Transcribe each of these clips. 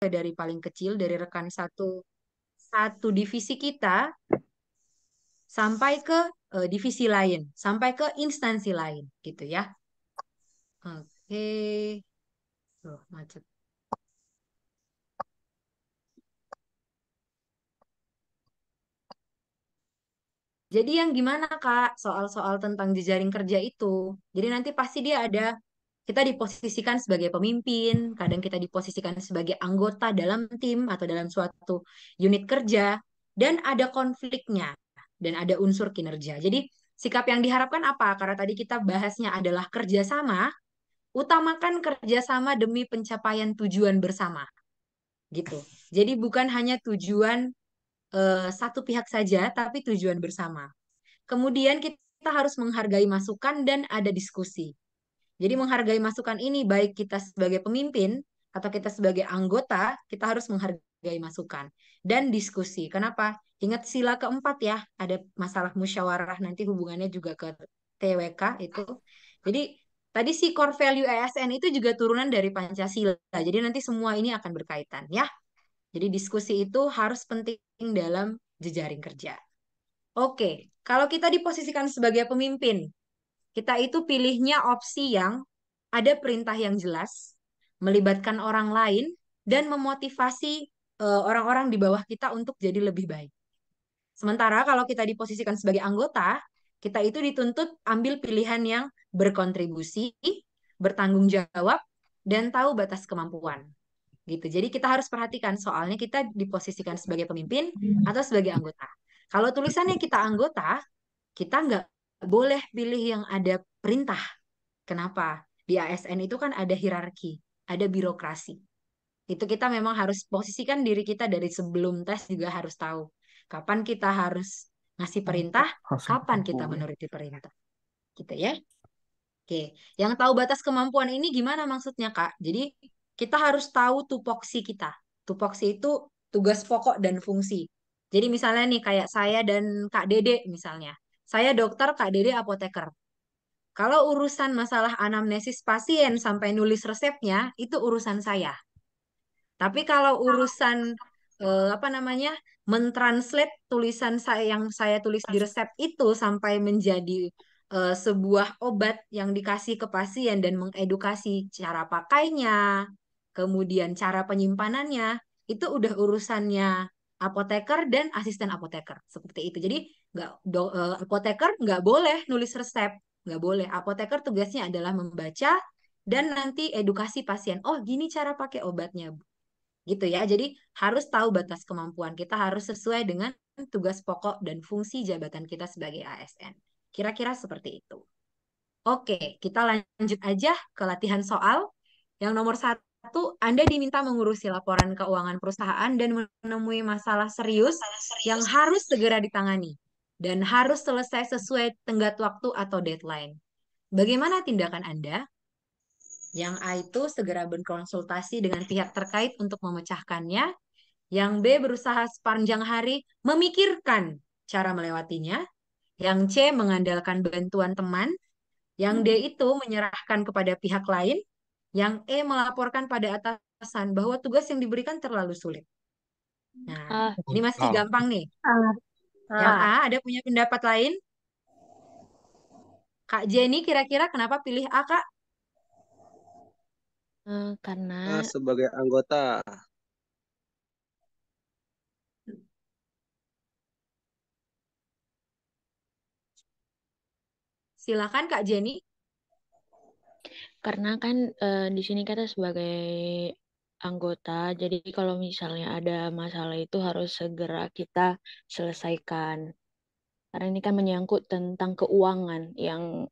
dari paling kecil, dari rekan satu satu divisi kita sampai ke divisi lain, sampai ke instansi lain, gitu ya. Oke, loh macet. Jadi yang gimana Kak soal-soal tentang jejaring kerja itu? Jadi nanti pasti dia ada, kita diposisikan sebagai pemimpin, kadang kita diposisikan sebagai anggota dalam tim atau dalam suatu unit kerja, dan ada konfliknya, dan ada unsur kinerja. Jadi sikap yang diharapkan apa? Karena tadi kita bahasnya adalah kerjasama, utamakan kerjasama demi pencapaian tujuan bersama, gitu. Jadi bukan hanya tujuan satu pihak saja, tapi tujuan bersama. Kemudian kita harus menghargai masukan dan ada diskusi. Jadi menghargai masukan ini baik kita sebagai pemimpin atau kita sebagai anggota, kita harus menghargai masukan dan diskusi. Kenapa? Ingat sila keempat ya, ada masalah musyawarah nanti hubungannya juga ke TWK itu. Jadi tadi si core value ASN itu juga turunan dari Pancasila. Jadi nanti semua ini akan berkaitan ya. Jadi diskusi itu harus penting dalam jejaring kerja. Oke, kalau kita diposisikan sebagai pemimpin, kita itu pilihnya opsi yang ada perintah yang jelas, melibatkan orang lain, dan memotivasi orang-orang di bawah kita untuk jadi lebih baik. Sementara kalau kita diposisikan sebagai anggota, kita itu dituntut ambil pilihan yang berkontribusi, bertanggung jawab, dan tahu batas kemampuan. Gitu. Jadi kita harus perhatikan soalnya kita diposisikan sebagai pemimpin atau sebagai anggota. Kalau tulisannya kita anggota, kita nggak boleh pilih yang ada perintah. Kenapa? Di ASN itu kan ada hierarki, ada birokrasi. Itu kita memang harus posisikan diri kita dari sebelum tes juga harus tahu. Kapan kita harus ngasih perintah, Langsung ke kapan kita gue. menuruti perintah. Gitu ya. Oke, yang tahu batas kemampuan ini gimana maksudnya, Kak? Jadi kita harus tahu tupoksi kita. Tupoksi itu tugas pokok dan fungsi. Jadi misalnya nih kayak saya dan Kak Dede misalnya. Saya dokter, Kak Dede apoteker. Kalau urusan masalah anamnesis pasien sampai nulis resepnya, itu urusan saya. Tapi kalau urusan apa namanya, mentranslate tulisan saya yang saya tulis di resep itu sampai menjadi sebuah obat yang dikasih ke pasien dan mengedukasi cara pakainya, kemudian cara penyimpanannya, itu udah urusannya apoteker dan asisten apoteker seperti itu. Jadi apoteker nggak boleh nulis resep, nggak boleh. Apoteker tugasnya adalah membaca dan nanti edukasi pasien. Oh, gini cara pakai obatnya gitu ya. Jadi harus tahu batas kemampuan kita harus sesuai dengan tugas pokok dan fungsi jabatan kita sebagai ASN. Kira-kira seperti itu. Oke, kita lanjut aja ke latihan soal. Yang nomor satu, Anda diminta mengurusi laporan keuangan perusahaan dan menemui masalah serius yang harus segera ditangani dan harus selesai sesuai tenggat waktu atau deadline. Bagaimana tindakan Anda? Yang A itu segera berkonsultasi dengan pihak terkait untuk memecahkannya. Yang B berusaha sepanjang hari memikirkan cara melewatinya. Yang C mengandalkan bantuan teman. Yang D itu menyerahkan kepada pihak lain. Yang E melaporkan pada atasan bahwa tugas yang diberikan terlalu sulit. Nah, Ah, ini masih Ah, gampang nih. ah, Yang ah. A ada punya pendapat lain? Kak Jenny kira-kira kenapa pilih A, Kak? Karena Sebagai anggota, Silakan Kak Jenny. karena kan di sini kita sebagai anggota, jadi kalau misalnya ada masalah itu harus segera kita selesaikan. Karena ini kan menyangkut tentang keuangan yang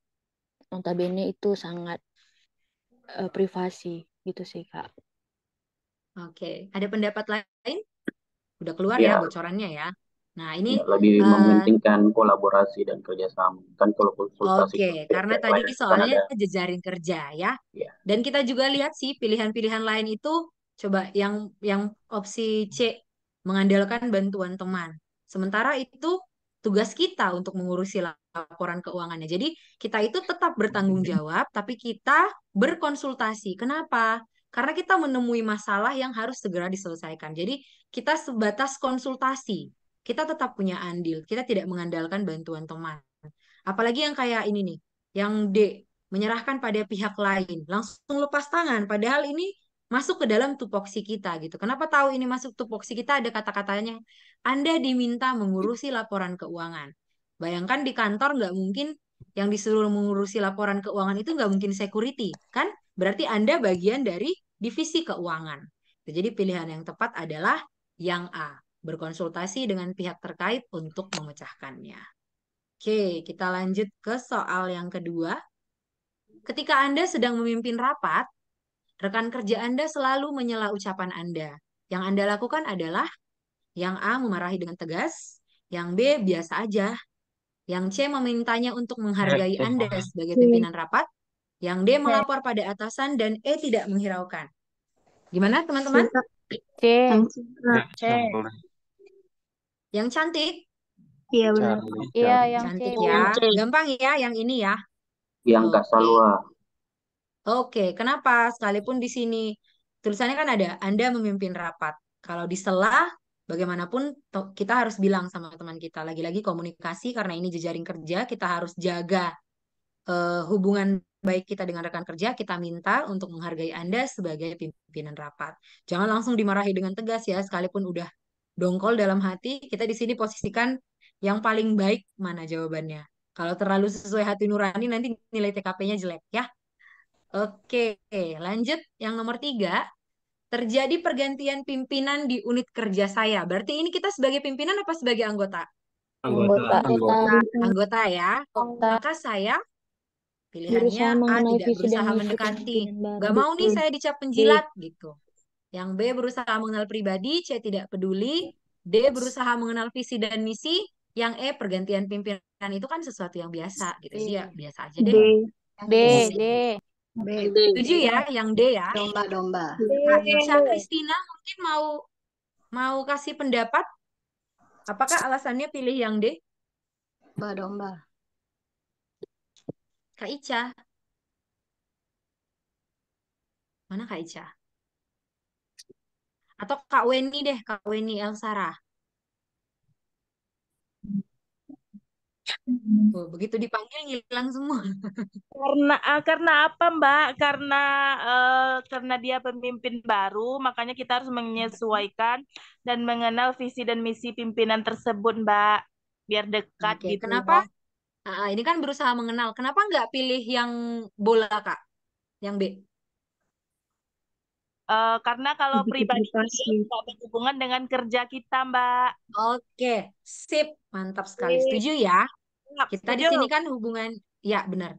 notabene itu sangat privasi gitu sih Kak. Oke, ada pendapat lain? Udah keluar ya ya, bocorannya ya. Nah, ini ya, lebih eh, mementingkan kolaborasi dan kerjasama. Kan kalau konsultasi oke, ke karena pihak-pihak tadi lain itu kan soalnya ada, jejaring kerja ya. ya, Dan kita juga lihat sih pilihan-pilihan lain itu coba yang opsi C mengandalkan bantuan teman. Sementara itu tugas kita untuk mengurusi laporan keuangannya. Jadi kita itu tetap bertanggung jawab, tapi kita berkonsultasi. Kenapa? karena kita menemui masalah yang harus segera diselesaikan. Jadi kita sebatas konsultasi. Kita tetap punya andil. Kita tidak mengandalkan bantuan teman. Apalagi yang kayak ini nih, yang D, menyerahkan pada pihak lain, langsung lepas tangan. Padahal ini masuk ke dalam tupoksi kita gitu. Kenapa tahu ini masuk tupoksi kita? Ada kata-katanya, Anda diminta mengurusi laporan keuangan. Bayangkan di kantor nggak mungkin yang disuruh mengurusi laporan keuangan itu nggak mungkin security, kan? Berarti Anda bagian dari divisi keuangan. Jadi pilihan yang tepat adalah yang A, berkonsultasi dengan pihak terkait untuk memecahkannya. Oke, kita lanjut ke soal yang kedua. Ketika Anda sedang memimpin rapat, rekan kerja Anda selalu menyela ucapan Anda. Yang Anda lakukan adalah yang A memarahi dengan tegas, yang B biasa aja, yang C memintanya untuk menghargai Anda sebagai pimpinan rapat, yang D melapor pada atasan, dan E tidak menghiraukan. Gimana teman-teman? C. C. Yang cantik? Iya benar. Iya, yang C. Cantik Bu. ya. Gampang ya yang ini ya. Yang Oke. Gasalwa. Oke, kenapa? Sekalipun di sini tulisannya kan ada Anda memimpin rapat. Kalau di sela, bagaimanapun kita harus bilang sama teman kita. Lagi-lagi komunikasi karena ini jejaring kerja, kita harus jaga hubungan baik kita dengan rekan kerja. Kita minta untuk menghargai Anda sebagai pimpinan rapat. Jangan langsung dimarahi dengan tegas ya, sekalipun udah dongkol dalam hati. Kita di sini posisikan yang paling baik mana jawabannya. Kalau terlalu sesuai hati nurani, nanti nilai TKP-nya jelek ya. Oke, lanjut yang nomor 3. Terjadi pergantian pimpinan di unit kerja saya. Berarti ini kita sebagai pimpinan apa sebagai anggota? Anggota. Anggota ya. Maka saya pilihannya A, mengenal tidak visi dan berusaha misi mendekati. pimpinan Gak baru. mau nih saya dicap penjilat gitu. Yang B, berusaha mengenal pribadi. C, tidak peduli. D, berusaha mengenal visi dan misi. Yang E, pergantian pimpinan itu kan sesuatu yang biasa gitu. Jadi ya biasa aja D. deh. D. D. B. Setuju ya yang D ya. Domba. Kak Ica Kristina mungkin mau kasih pendapat. Apakah alasannya pilih yang D? Domba. Kak Ica. Mana Kak Ica? Atau Kak Weni deh, Kak Weni Elsara. Oh, begitu dipanggil ngilang semua. Karena apa Mbak? Karena dia pemimpin baru, makanya kita harus menyesuaikan dan mengenal visi dan misi pimpinan tersebut Mbak, biar dekat Oke, gitu. kenapa? Ini kan berusaha mengenal. Kenapa nggak pilih yang bola, Kak? Yang B. Karena kalau pribadi dia nggak berhubungan dengan kerja kita Mbak. Oke, sip. Mantap sekali. Setuju ya? Kita di Setuju? sini kan hubungan, ya benar.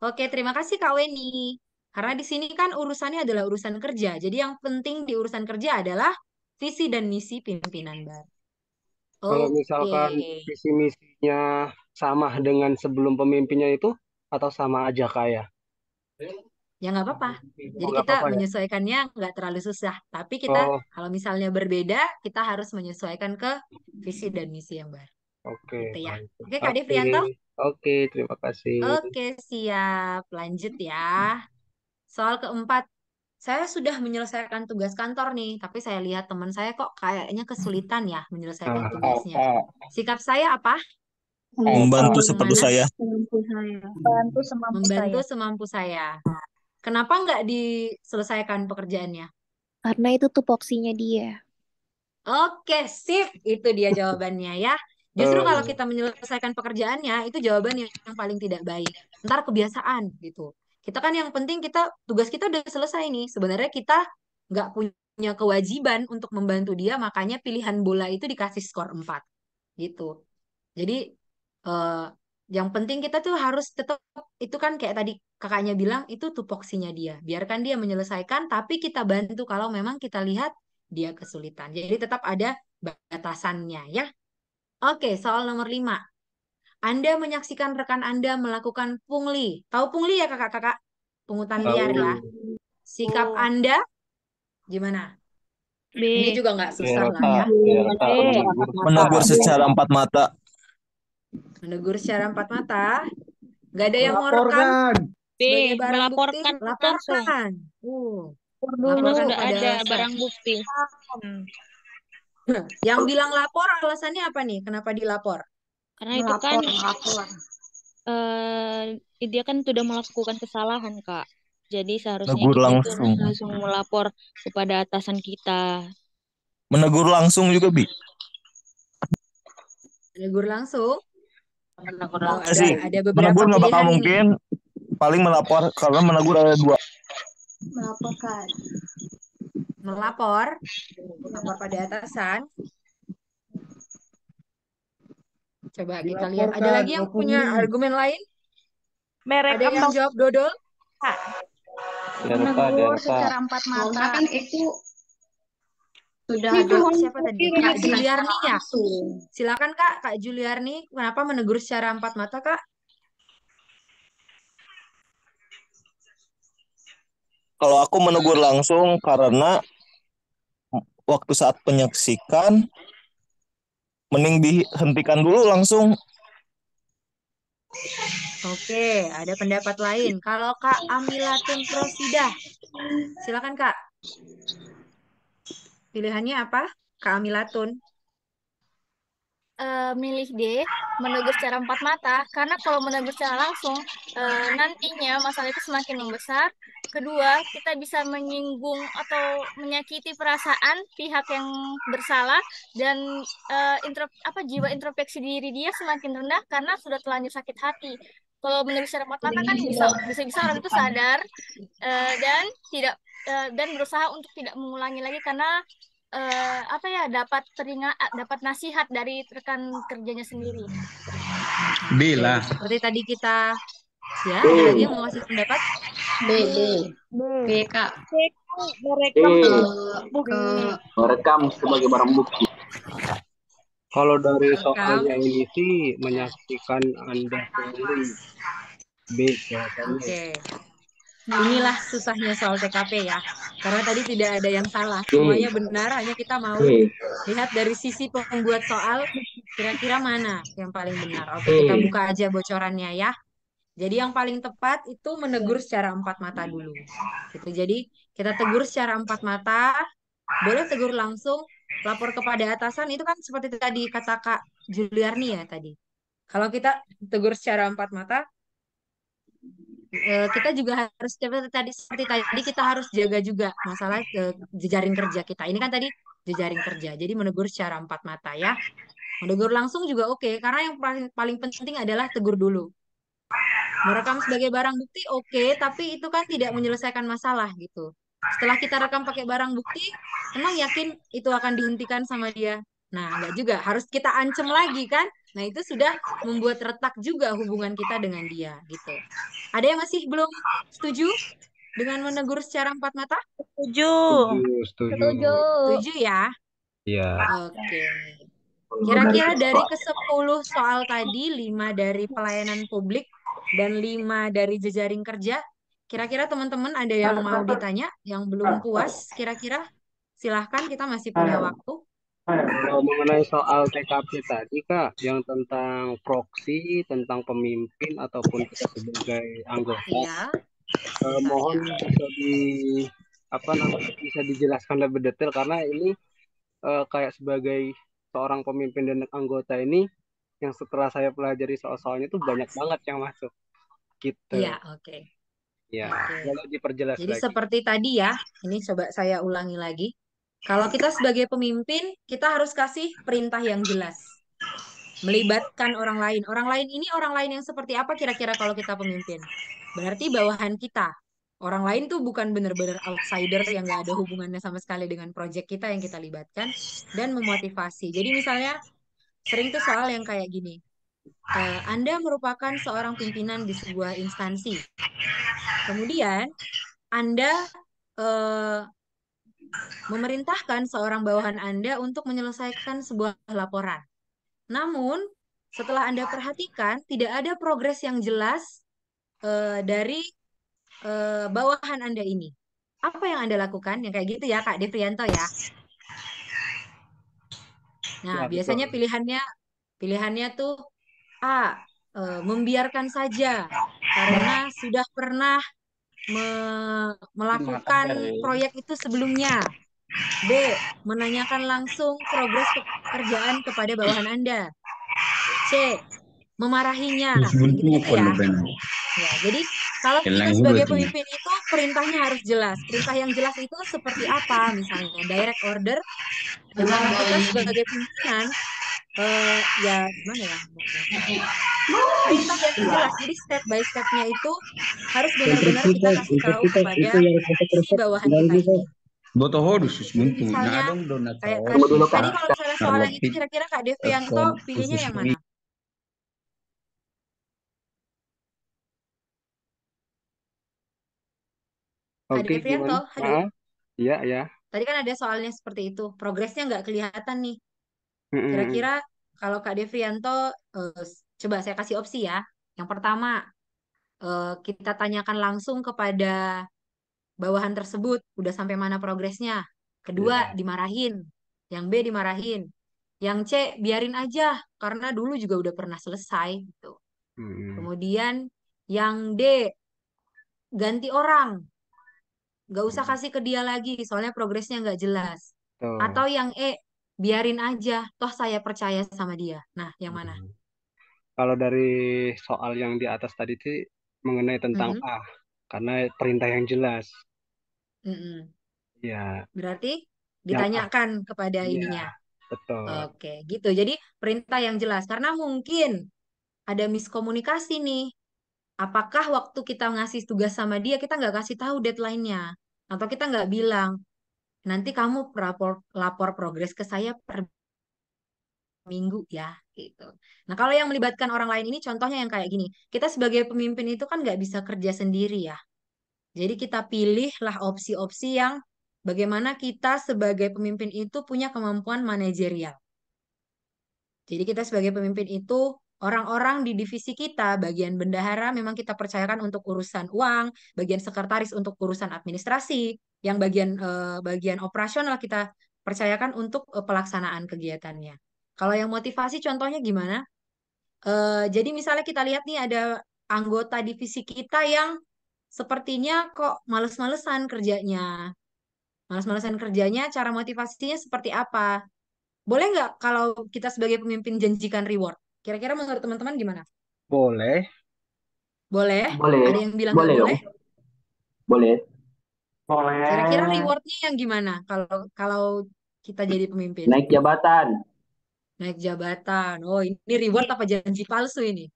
Oke, terima kasih Kak Weni. Karena di sini kan urusannya adalah urusan kerja. Jadi yang penting di urusan kerja adalah visi dan misi pimpinan baru. Kalau Oke, misalkan visi misinya sama dengan sebelum pemimpinnya itu atau sama aja kayak? ya nggak apa-apa. Jadi nggak kita apa-apa ya? menyesuaikannya nggak terlalu susah. Tapi kita Oh, kalau misalnya berbeda, kita harus menyesuaikan ke visi dan misi yang baru. oke. Gitu ya. Baik. Oke, Kak Oke, Devrianto. oke, terima kasih. Oke, siap. Lanjut ya. Soal keempat. Saya sudah menyelesaikan tugas kantor nih, tapi saya lihat teman saya kok kayaknya kesulitan ya menyelesaikan Nah, tugasnya. Sikap saya apa? Membantu seperti Gimana? saya. Bantu semampu Membantu saya. semampu saya. Kenapa nggak diselesaikan pekerjaannya? Karena itu tupoksinya dia. Oke, sip. Itu dia jawabannya ya. Justru kalau eh, kita menyelesaikan pekerjaannya, itu jawaban yang paling tidak baik. Ntar kebiasaan gitu. Kita kan yang penting tugas kita udah selesai nih. Sebenarnya kita nggak punya kewajiban untuk membantu dia, makanya pilihan bola itu dikasih skor 4 gitu. Jadi eh, yang penting kita tuh harus tetap, itu kan kayak tadi kakaknya bilang, itu tupoksinya dia. Biarkan dia menyelesaikan, tapi kita bantu kalau memang kita lihat dia kesulitan. Jadi tetap ada batasannya ya. Oke, soal nomor 5. Anda menyaksikan rekan Anda melakukan pungli. Tahu pungli ya kakak-kakak? Pungutan liar ya. Sikap Anda gimana? Ini B. juga nggak susah lah A. ya. Menegur secara empat mata. Menegur secara empat mata. Nggak ada yang ngorek kan? B. Sebagai barang bukti, Melaporkan langsung. laporkan. lapor dulu. karena Laporkan sudah kepada ada atasan. barang bukti. Yang bilang lapor alasannya apa nih? Kenapa dilapor? Karena itu kan Melapor. dia kan sudah melakukan kesalahan, Kak. Jadi seharusnya Negur kita itu langsung. langsung melapor kepada atasan kita. Menegur langsung juga, Bi. Negur langsung. Menegur Oh, Enggak sih. ada beberapa Menegur nggak bakal pilihan ini. mungkin. Paling melapor, karena menegur ada dua. Melaporkan. Melapor pada atasan. Coba kita lihat. Ada lagi yang punya argumen lain? Mereka Ada yang jawab dodol? Menegur secara empat mata. Kan itu sudah ada Siapa tadi? Kak tindakan Juliarni ya? langsung. Silakan Kak Juliarni. Kenapa menegur secara empat mata, Kak? Kalau aku menegur langsung karena waktu saat penyaksikan, mending dihentikan dulu langsung. Oke, ada pendapat lain. Kalau Kak Amilatun Rosidah, silakan Kak. Pilihannya apa? Kak Amilatun. Milih D, menegur secara empat mata, karena kalau menegur secara langsung, nantinya masalah itu semakin membesar. Kedua, kita bisa menyinggung atau menyakiti perasaan pihak yang bersalah, dan jiwa introspeksi diri dia semakin rendah karena sudah terlanjur sakit hati. Kalau menegur secara empat mata kan bisa orang itu sadar dan tidak dan berusaha untuk tidak mengulangi lagi karena dapat nasihat dari rekan kerjanya sendiri. Bila. Seperti tadi kita ada lagi yang mau ngasih pendapat? B, Kak. Merekam sebagai barang bukti. Kalau dari soalnya ini sih menyaksikan Anda pungli. B jawabannya. Oke. Inilah susahnya soal TKP ya. Karena tadi tidak ada yang salah. Semuanya benar, hanya kita mau lihat dari sisi pembuat soal kira-kira mana yang paling benar. Oke, kita buka aja bocorannya ya. Jadi yang paling tepat itu menegur secara empat mata dulu. Gitu. Jadi kita tegur secara empat mata, boleh tegur langsung, lapor kepada atasan, itu kan seperti tadi kata Kak Juliarni ya tadi. Kalau kita tegur secara empat mata, kita juga harus seperti tadi kita harus jaga juga masalah jejaring kerja kita. Ini kan tadi jejaring kerja. Jadi menegur secara empat mata ya. Menegur langsung juga oke, karena yang paling penting adalah tegur dulu. Merekam sebagai barang bukti oke, tapi itu kan tidak menyelesaikan masalah gitu. Setelah kita rekam pakai barang bukti, emang yakin itu akan dihentikan sama dia? Nah, enggak juga. Harus kita ancam lagi kan? Nah, itu sudah membuat retak juga hubungan kita dengan dia gitu. Ada yang masih belum setuju dengan menegur secara empat mata? Setuju. Setuju ya? Iya. Oke. Kira-kira dari ke-10 soal tadi, 5 dari pelayanan publik dan 5 dari jejaring kerja, kira-kira teman-teman ada yang mau ditanya, yang belum puas kira-kira? Silahkan, kita masih punya waktu. Kalau mengenai soal TKP tadi Kak, yang tentang proksi, tentang pemimpin ataupun kita sebagai anggota, Iya. mohon bisa dijelaskan lebih detail karena ini kayak sebagai seorang pemimpin dan anggota ini yang setelah saya pelajari soal-soalnya itu banyak banget yang masuk gitu. Iya, oke. Ya, Oke. boleh diperjelas Jadi lagi. seperti tadi ya, ini coba saya ulangi lagi. Kalau kita sebagai pemimpin, kita harus kasih perintah yang jelas. Melibatkan orang lain. Orang lain ini orang lain yang seperti apa kira-kira kalau kita pemimpin? Berarti bawahan kita. Orang lain tuh bukan benar-benar outsider yang nggak ada hubungannya sama sekali dengan proyek kita yang kita libatkan. Dan memotivasi. Jadi misalnya, sering tuh soal yang kayak gini. Anda merupakan seorang pimpinan di sebuah instansi. Kemudian, Anda memerintahkan seorang bawahan Anda untuk menyelesaikan sebuah laporan. Namun, setelah Anda perhatikan, tidak ada progres yang jelas dari bawahan Anda ini. Apa yang Anda lakukan? Yang kayak gitu ya, Kak Devrianto ya. Nah, Ya, biasanya betul. pilihannya tuh A, membiarkan saja karena sudah pernah melakukan proyek itu sebelumnya. B. Menanyakan langsung progres pekerjaan kepada bawahan Anda. C. Memarahinya. Yang Buntu gitu-gitu kon ya. ben. Ya, jadi kalau kita Kelang sebagai udah pemimpin itu perintahnya harus jelas. Perintah yang jelas itu seperti apa? Misalnya direct order. Gimana kita sebagai pimpinan, ya gimana ya? Perintah yang jelas. Jadi step by stepnya itu harus benar-benar kita kasih tahu kepada itu yang kita si bawahan kita ini. Boto hodus Gitu. Jadi buntu. misalnya Nyadong dona kayak tao Tunggu dulu Kak. tadi kalau misalnya soal yang itu kira-kira Kak Devianto pilihnya yang mana? Kak Oke, Devianto, gimana? halo. Iya, ya. Tadi kan ada soalnya seperti itu. Progresnya nggak kelihatan nih. Kira-kira kalau Kak Devianto, coba saya kasih opsi ya. Yang pertama, kita tanyakan langsung kepada bawahan tersebut, udah sampai mana progresnya. Kedua, dimarahin. Yang B, dimarahin. Yang C, biarin aja, karena dulu juga udah pernah selesai. Gitu. Kemudian, yang D, ganti orang. Nggak usah kasih ke dia lagi, soalnya progresnya nggak jelas. Atau yang E, biarin aja, toh saya percaya sama dia. Nah, yang mana? Kalau dari soal yang di atas tadi sih mengenai tentang Mm-mm. A, karena perintah yang jelas. Mm-mm. Ya, Berarti yang A. ditanyakan kepada Iya, ininya. betul. Oke, gitu. Jadi perintah yang jelas. Karena mungkin ada miskomunikasi nih. Apakah waktu kita ngasih tugas sama dia, kita nggak kasih tahu deadline-nya. Atau kita nggak bilang, nanti kamu lapor progres ke saya per minggu ya, gitu. Nah, kalau yang melibatkan orang lain ini contohnya yang kayak gini. Kita sebagai pemimpin itu kan nggak bisa kerja sendiri ya. Jadi kita pilihlah opsi-opsi yang bagaimana kita sebagai pemimpin itu punya kemampuan manajerial. Jadi kita sebagai pemimpin itu orang-orang di divisi kita, bagian bendahara memang kita percayakan untuk urusan uang, bagian sekretaris untuk urusan administrasi, yang bagian operasional kita percayakan untuk pelaksanaan kegiatannya. Kalau yang motivasi contohnya gimana? Jadi misalnya kita lihat nih ada anggota divisi kita yang sepertinya kok males-malesan kerjanya. Males-malesan kerjanya, cara motivasinya seperti apa? Boleh nggak kalau kita sebagai pemimpin janjikan reward? Kira-kira menurut teman-teman gimana? Boleh. Boleh? Boleh. Ada yang bilang nggak Boleh dong. boleh? Boleh. Kira-kira rewardnya yang gimana kalau kalau kita jadi pemimpin? Naik jabatan. Naik jabatan. Oh, ini reward apa janji palsu ini?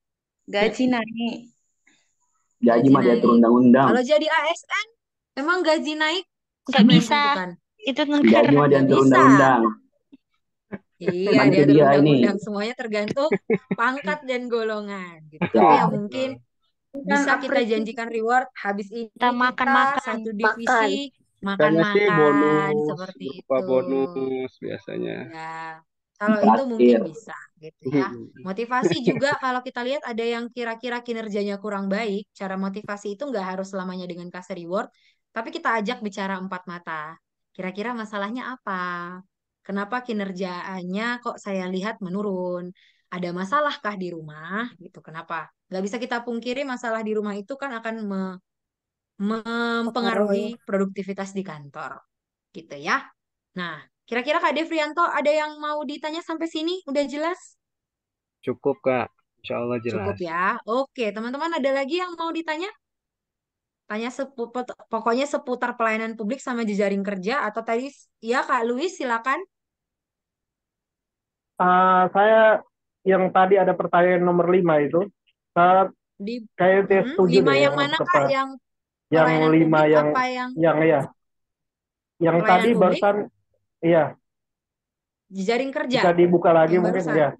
Gaji naik. Gaji mah diatur naik. undang-undang. Kalau jadi ASN, emang gaji naik Nggak siapa yang bisa. tentukan? Itu Gaji negara. mah Nggak diatur bisa. undang-undang. Iya, Kan itu diatur dia ini. undang-undang. Semuanya tergantung pangkat dan golongan. Gitu. Ya. Tapi ya mungkin bisa kita janjikan reward habis ini Kita kita makan-makan. satu divisi Biasanya sih makan-makan bonus, seperti berupa itu. bonus biasanya. Ya, kalau itu mungkin Terakhir. bisa gitu ya. Motivasi juga kalau kita lihat ada yang kira-kira kinerjanya kurang baik, cara motivasi itu nggak harus selamanya dengan kasih reward, tapi kita ajak bicara empat mata. Kira-kira masalahnya apa? Kenapa kinerjanya kok saya lihat menurun? Ada masalahkah di rumah? Gitu. Kenapa? Nggak bisa kita pungkiri masalah di rumah itu kan akan mempengaruhi produktivitas di kantor. Gitu ya. Nah, kira-kira Kak Devrianto ada yang mau ditanya sampai sini? Udah jelas? Cukup, Kak. Insya Allah Cukup jelas. ya. Oke, teman-teman ada lagi yang mau ditanya? Tanya pokoknya seputar pelayanan publik sama jejaring kerja atau tadi ya Kak Luis silakan. Saya yang tadi ada pertanyaan nomor 5 itu, saya Di kayaknya setuju lima deh yang mana Kak? Yang yang pelayanan 5 publik yang apa yang ya, yang tadi pelayanan publik? barusan, iya, Jejaring kerja bisa dibuka lagi yang mungkin barusan.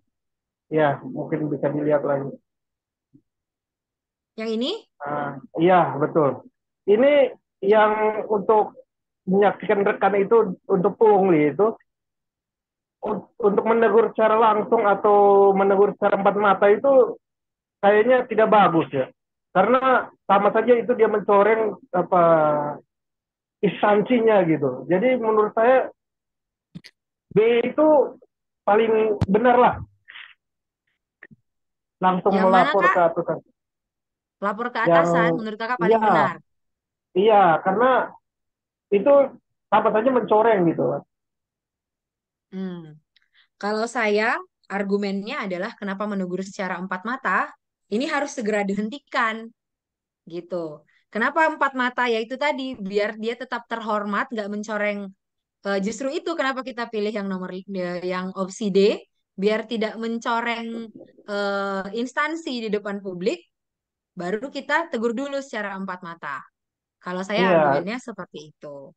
ya mungkin bisa dilihat lagi. Yang ini? Iya betul. Ini yang untuk menyaksikan rekan itu untuk pungli itu untuk menegur secara langsung atau menegur secara empat mata itu kayaknya tidak bagus ya. Karena sama saja itu dia mencoreng apa instansinya gitu. Jadi menurut saya B itu paling benar lah. Langsung Yang mana melapor Kak? ke atasan. Lapor ke Yang atasan menurut Kakak paling benar. Iya, karena itu apa saja mencoreng gitu. Hmm. Kalau saya, argumennya adalah kenapa menegur secara empat mata, ini harus segera dihentikan, gitu. Kenapa empat mata? Ya itu tadi, biar dia tetap terhormat, nggak mencoreng. Justru itu kenapa kita pilih yang yang opsi D, biar tidak mencoreng instansi di depan publik, baru kita tegur dulu secara empat mata. Kalau saya Iya, argumennya seperti itu.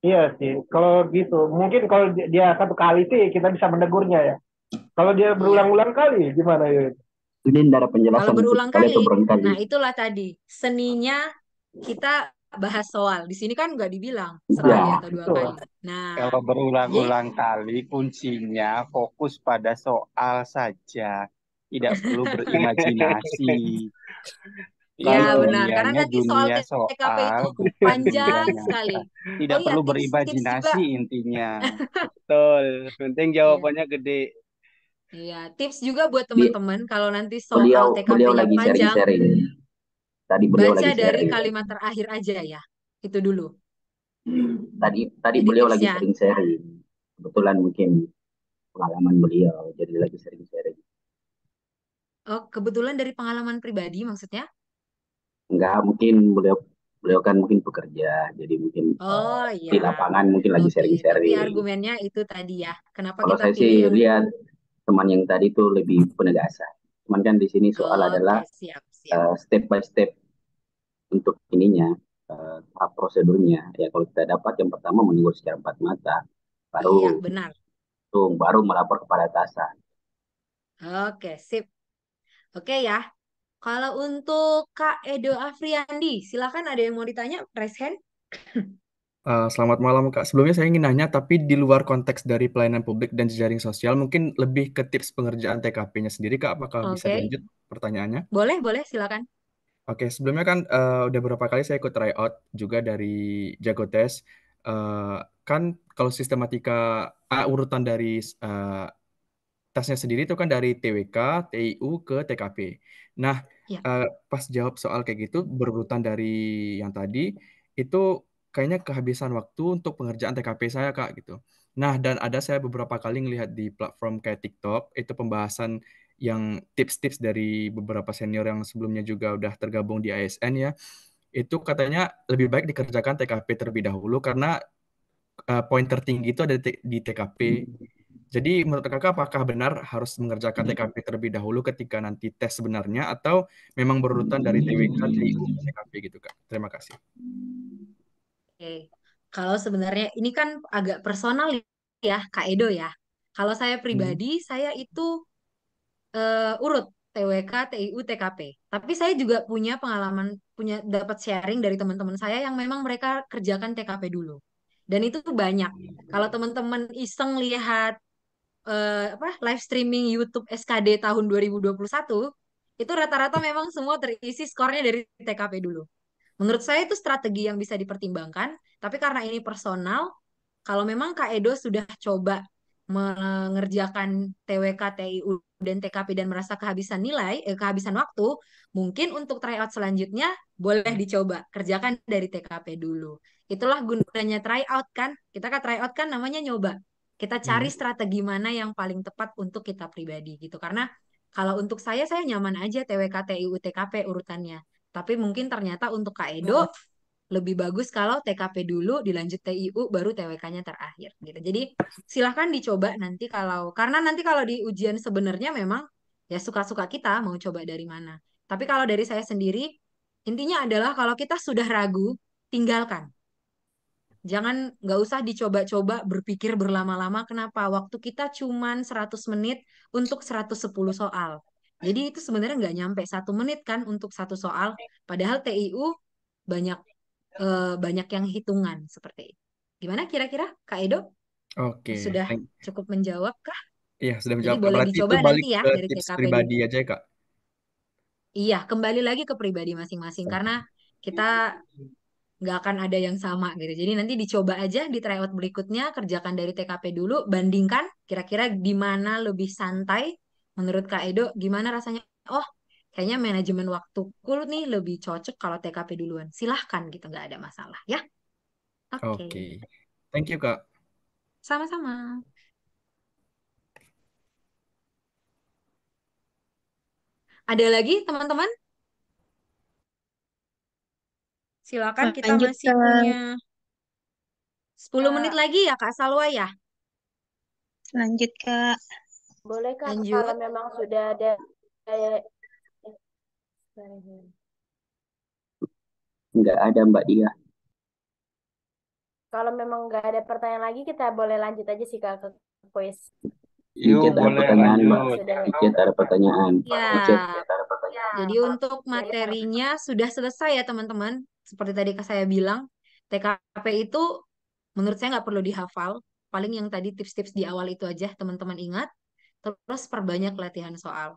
iya sih. Kalau gitu, mungkin kalau dia satu kali sih kita bisa menegurnya ya. Kalau dia Iya. berulang-ulang kali, gimana ya? Ini tidak ada Kalau penjelasan untuk berulang sekali atau kali, berkali. nah itulah tadi seninya kita bahas soal. Di sini kan nggak dibilang sekali Ya, atau dua Betul. kali. Nah, Kalau jadi berulang-ulang kali, kuncinya fokus pada soal saja. Tidak perlu berimajinasi. ya Ini Kalau benar, karena dunianya nanti soal dunia TKP soal, itu bukan panjang dunianya. sekali. Oh Tidak iya, perlu tips juga. berimajinasi intinya. Betul. Penting Iya, jawabannya gede. iya, tips juga buat Bi- teman-teman kalau nanti soal beliau TKP-nya lagi panjang, sharing-sharing. Tadi beliau baca lagi dari sharing. kalimat terakhir aja ya. Itu dulu. Tadi Jadi beliau lagi tipsnya. sharing-sharing. Kebetulan mungkin pengalaman beliau, jadi lagi sharing-sharing. Oh, kebetulan dari pengalaman pribadi maksudnya? Enggak, mungkin beliau beliau kan mungkin bekerja, jadi mungkin Oh di iya. lapangan mungkin lagi Oke, tapi sharing-sharing. argumennya itu tadi ya. Kenapa Kalau kita saya sih pilih yang lihat teman yang tadi itu lebih penegasan. Cuman kan di sini soal adalah oke, siap, siap. step by step untuk ininya, tahap prosedurnya. Ya kalau kita dapat yang pertama menegur secara empat mata, Iya, baru benar. baru melapor kepada atasan. Oke, sip. Oke ya. Kalau untuk Kak Edo Afriandi, silakan ada yang mau ditanya, raise hand. Selamat malam Kak. Sebelumnya saya ingin nanya, tapi di luar konteks dari pelayanan publik dan jejaring sosial, mungkin lebih ke tips pengerjaan TKP-nya sendiri Kak. Apakah bisa Oke, dilanjut pertanyaannya? boleh, silakan. Oke, sebelumnya kan udah beberapa kali saya ikut tryout juga dari Jago Tes. Kan kalau sistematika urutan dari tesnya sendiri itu kan dari TWK, TIU ke TKP. Nah, Ya. pas jawab soal kayak gitu berurutan dari yang tadi itu kayaknya kehabisan waktu untuk pengerjaan TKP saya Kak gitu. Nah, dan ada saya beberapa kali ngelihat di platform kayak TikTok itu pembahasan yang tips-tips dari beberapa senior yang sebelumnya juga udah tergabung di ASN ya. Itu katanya lebih baik dikerjakan TKP terlebih dahulu karena poin tertinggi itu ada di TKP. Jadi menurut kakak apakah benar harus mengerjakan TKP terlebih dahulu ketika nanti tes sebenarnya atau memang berurutan dari TWK, TIU, ke TKP gitu Kak? Terima kasih. Oke. Kalau sebenarnya ini kan agak personal ya, Kak Edo ya. Kalau saya Hmm. pribadi, saya itu urut TWK, TIU, TKP. Tapi saya juga punya pengalaman, punya dapat sharing dari teman-teman saya yang memang mereka kerjakan TKP dulu. Dan itu banyak. Kalau teman-teman iseng lihat apa live streaming YouTube SKD tahun 2021, itu rata-rata memang semua terisi skornya dari TKP dulu. Menurut saya itu strategi yang bisa dipertimbangkan, tapi karena ini personal, kalau memang Kak Edo sudah coba mengerjakan TWK, TIU, dan TKP dan merasa kehabisan nilai, kehabisan waktu, mungkin untuk tryout selanjutnya boleh dicoba kerjakan dari TKP dulu. Itulah gunanya tryout kan. Kita kan tryout kan namanya nyoba. Kita cari Hmm. strategi mana yang paling tepat untuk kita pribadi gitu. Karena kalau untuk saya nyaman aja TWK, TIU, TKP urutannya. Tapi mungkin ternyata untuk Kak Edo lebih bagus kalau TKP dulu dilanjut TIU baru TWK-nya terakhir gitu. Jadi silahkan dicoba nanti karena nanti kalau di ujian sebenarnya memang ya suka-suka kita mau coba dari mana. Tapi kalau dari saya sendiri intinya adalah kalau kita sudah ragu tinggalkan. Jangan nggak usah dicoba-coba berpikir berlama-lama kenapa waktu kita cuman 100 menit untuk 110 soal. Jadi itu sebenarnya nggak nyampe 1 menit kan untuk satu soal. Padahal TIU banyak banyak yang hitungan seperti itu. Gimana kira-kira Kak Edo? Oke, Sudah cukup menjawab kah? iya sudah Jadi menjawab Kak. boleh Berarti itu dicoba balik nanti ya ke dari tips TKP dulu. pribadi aja ya Kak? Iya, kembali lagi ke pribadi masing-masing karena kita nggak akan ada yang sama gitu. Jadi nanti dicoba aja di tryout berikutnya, kerjakan dari TKP dulu, bandingkan kira-kira di mana lebih santai menurut Kak Edo, gimana rasanya? Oh, kayaknya manajemen waktuku nih lebih cocok kalau TKP duluan. Silahkan gitu, nggak ada masalah ya. Oke, Oke. Thank you, Kak. sama-sama. Ada lagi teman-teman? Silakan, kita Lanjut, masih Kak. punya 10 menit Kak, lagi ya Kak Salwa ya. Lanjut, Kak. boleh Kak Lanjut. kalau memang sudah ada Nggak ada Mbak Dia. kalau memang nggak ada pertanyaan lagi kita boleh lanjut aja sih Kak ke quiz. Di Yuk, chat ada boleh pertanyaan Mbak. lanjut. Sudah Di chat ada pertanyaan. Ya, Di chat. jadi untuk materinya sudah selesai ya teman-teman. Seperti tadi saya bilang, TKP itu menurut saya nggak perlu dihafal. Paling yang tadi tips-tips di awal itu aja teman-teman ingat. Terus perbanyak latihan soal.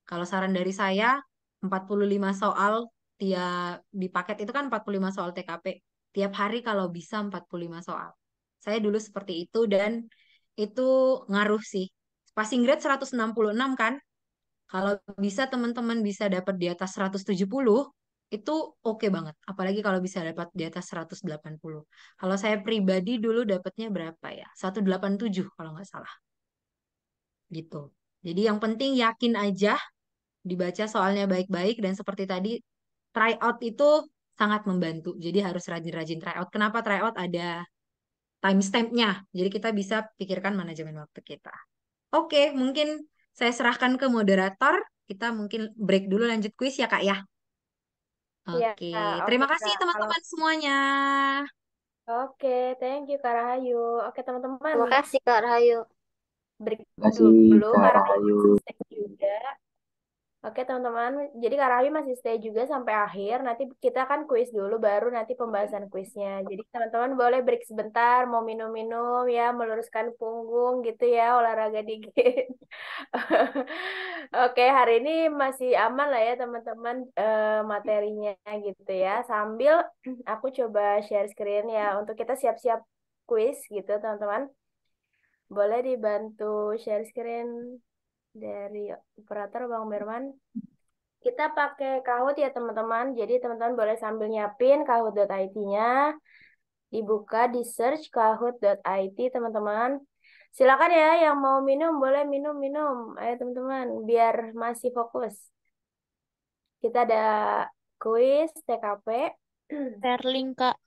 Kalau saran dari saya, 45 soal tiap di paket itu kan 45 soal TKP. Tiap hari kalau bisa 45 soal. Saya dulu seperti itu dan itu ngaruh sih. Passing grade 166 kan? Kalau bisa teman-teman bisa dapat di atas 170, itu oke banget. Apalagi kalau bisa dapat di atas 180. Kalau saya pribadi dulu dapatnya berapa ya? 187 kalau nggak salah. Gitu. Jadi yang penting yakin aja, dibaca soalnya baik-baik, dan seperti tadi, try out itu sangat membantu. Jadi harus rajin-rajin try out. Kenapa try out? Ada timestamp-nya. Jadi kita bisa pikirkan manajemen waktu kita. Oke, mungkin saya serahkan ke moderator. Kita mungkin break dulu lanjut kuis ya, Kak ya. Iya, Oke, oke terima kasih Kak. Kalau teman-teman semuanya. oke, thank you Kak Rahayu. Oke teman-teman, Terima kasih Kak Rahayu. break Terima kasih dulu Kak karena Rahayu. masih stay juga. Oke teman-teman, jadi Kak Rahayu masih stay juga sampai akhir. Nanti kita akan kuis dulu, baru nanti pembahasan kuisnya. Jadi teman-teman boleh break sebentar, mau minum-minum ya, meluruskan punggung gitu ya, olahraga dikit. Oke, hari ini masih aman lah ya teman-teman materinya gitu ya. Sambil aku coba share screen ya untuk kita siap-siap kuis gitu teman-teman. Boleh dibantu share screen dari operator Bang Berman. Kita pakai Kahoot ya teman-teman. Jadi teman-teman boleh sambil nyiapin kahoot.it-nya. Dibuka di search kahoot.it teman-teman. Silakan ya yang mau minum boleh minum-minum. Ayo teman-teman biar masih fokus. Kita ada kuis TKP. Share link, Kak.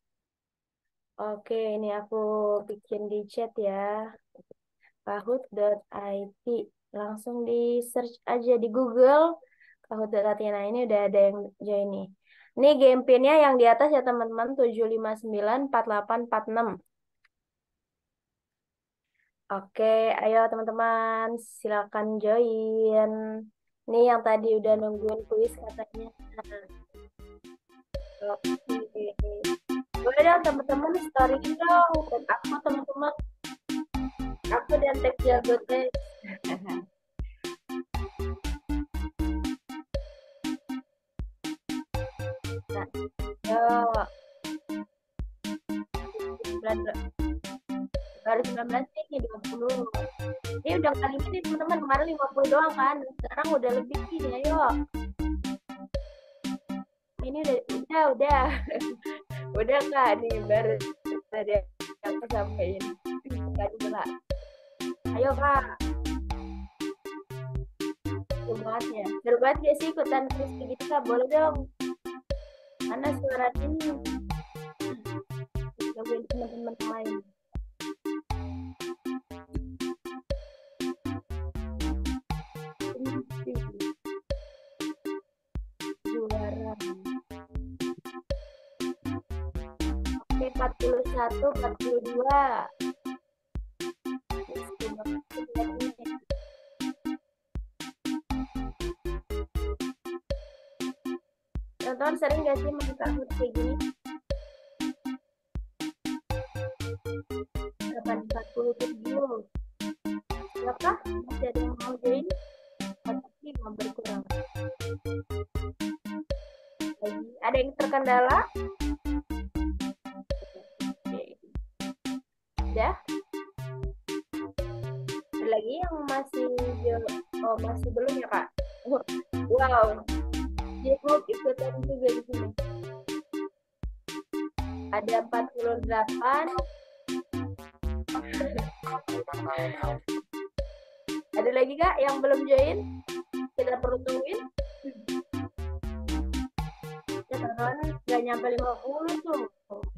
Oke, ini aku bikin di chat ya. Kahoot.it. Langsung di search aja di Google. Kahoot.it. Nah, ini udah ada yang join nih. Ini game pinnya yang di atas ya teman-teman. 7594846. Oke, ayo teman-teman. Silakan join. Ini yang tadi udah nungguin kuis katanya. Oke. Boleh dong teman-teman story dong. Dan aku teman-teman. Aku dan Tech Jago Tech. Nah, yo. Baru 19 nih, 20. Ini udah kali ini teman-teman, kemarin 50 doang kan. Sekarang udah lebih nih, ayo. Ini udah. Udah Kak, nih baru tadi aku sampaikan. Tadi Kak. Ayo Kak. Seru banget ya. Seru banget gak sih ikutan kuis gitu Kak? Boleh dong. Mana suara ini? Gangguin teman-teman lain. Juara. Oke, 41, 42. Teman-teman sering gak sih main Kahoot kayak gini? 47. Siapa? Masih ada yang mau join? Tapi mau berkurang. Lagi. Ada yang terkendala? Oke. Udah? Ada lagi yang masih masih belum ya Kak? Wow. Jenguk ikutan juga di sini. Ada 48. Ada lagi Kak yang belum join? Kita perlu tungguin. Ya teman-teman, nggak nyampe 50 tuh. Oke.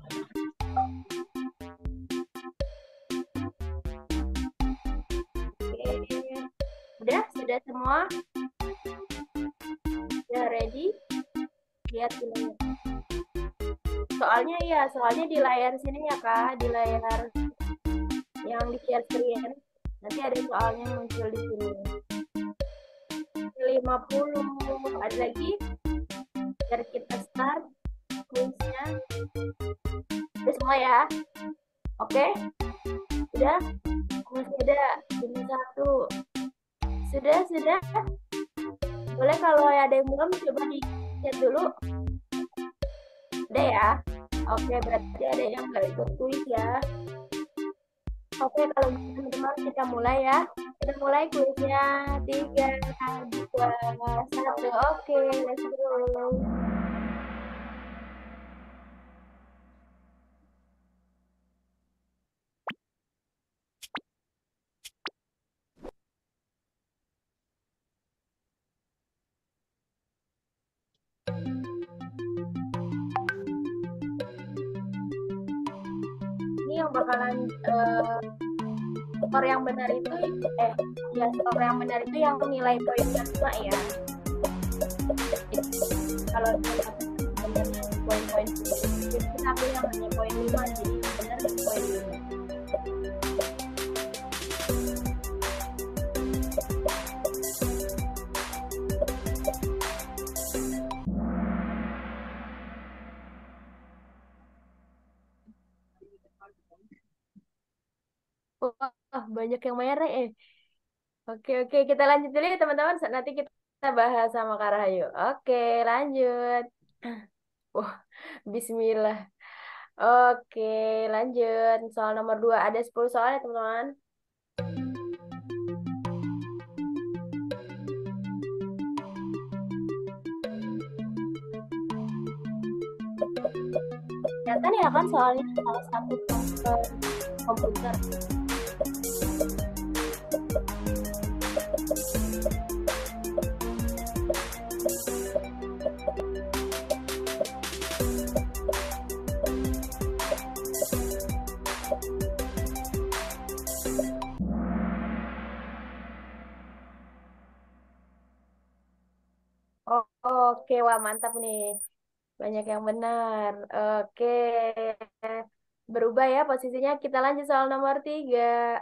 Sudah semua? Sudah ready? Lihat dulu. Soalnya di layar sini ya Kak, di layar yang di share screen. Nanti ada soalnya muncul di sini. 50. Ada lagi? Biar kita start kuisnya. Udah semua ya? Oke? Sudah? Masih ada? Ini 1. Sudah? Boleh kalau ada yang belum coba di chat dulu. Udah ya? Oke, berarti ada yang nggak ikut kuis ya. Oke, kalau teman-teman kita mulai ya. Kita mulai kuisnya. 3, 2, 1. Oke, let's go. Ini yang bakalan skor yang benar itu skor yang benar itu yang nilai poinnya 2 ya. Kalau benar poin-poin kita ambil yang hanya poin 5, jadi benar poin 5. Wah, banyak yang merah Oke, kita lanjut dulu ya teman-teman. Nanti kita bahas sama Kak Rahayu. Oke, lanjut. Wah, bismillah. Oke, lanjut. Soal nomor 2. Ada 10 soal ya teman-teman. Kelihatan ya kan soalnya salah satu komputer. Oke, wah mantap nih. Banyak yang benar. Oke. Berubah ya posisinya. Kita lanjut soal nomor 3.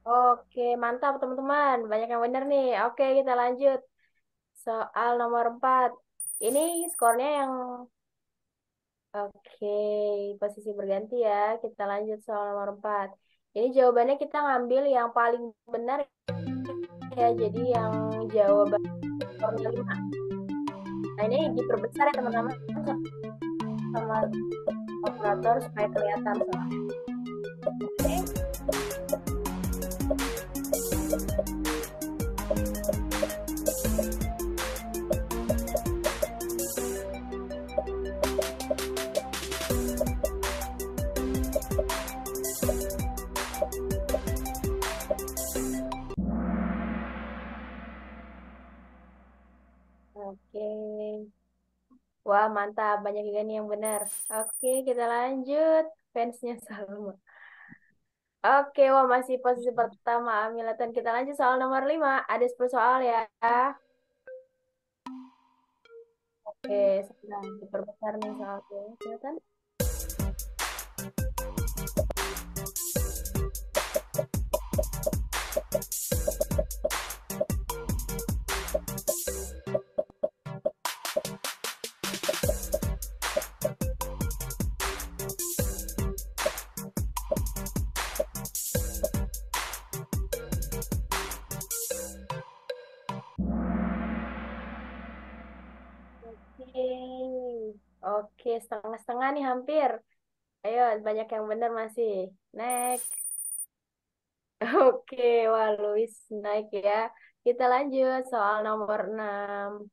Oke, mantap teman-teman. Banyak yang benar nih. Oke, kita lanjut. Soal nomor 4. Ini skornya yang Oke, posisi berganti ya. Kita lanjut soal nomor 4. Ini jawabannya kita ngambil yang paling benar ya. Jadi yang jawaban skornya 5. Nah, ini diperbesar ya teman-teman sama operator supaya kelihatan soalnya. Oke. Oke. Wah, mantap. Banyak juga nih yang benar. Oke, kita lanjut. Fansnya Salma. Oke, wah masih posisi pertama Amilatan. Kita lanjut soal nomor 5. Ada 10 soal ya. Oke, sudah diperbesar nih soalnya. Kelihatan? Oke, setengah-setengah nih hampir. Ayo, banyak yang benar masih. Next. Oke, wah Luis naik ya. Kita lanjut soal nomor 6.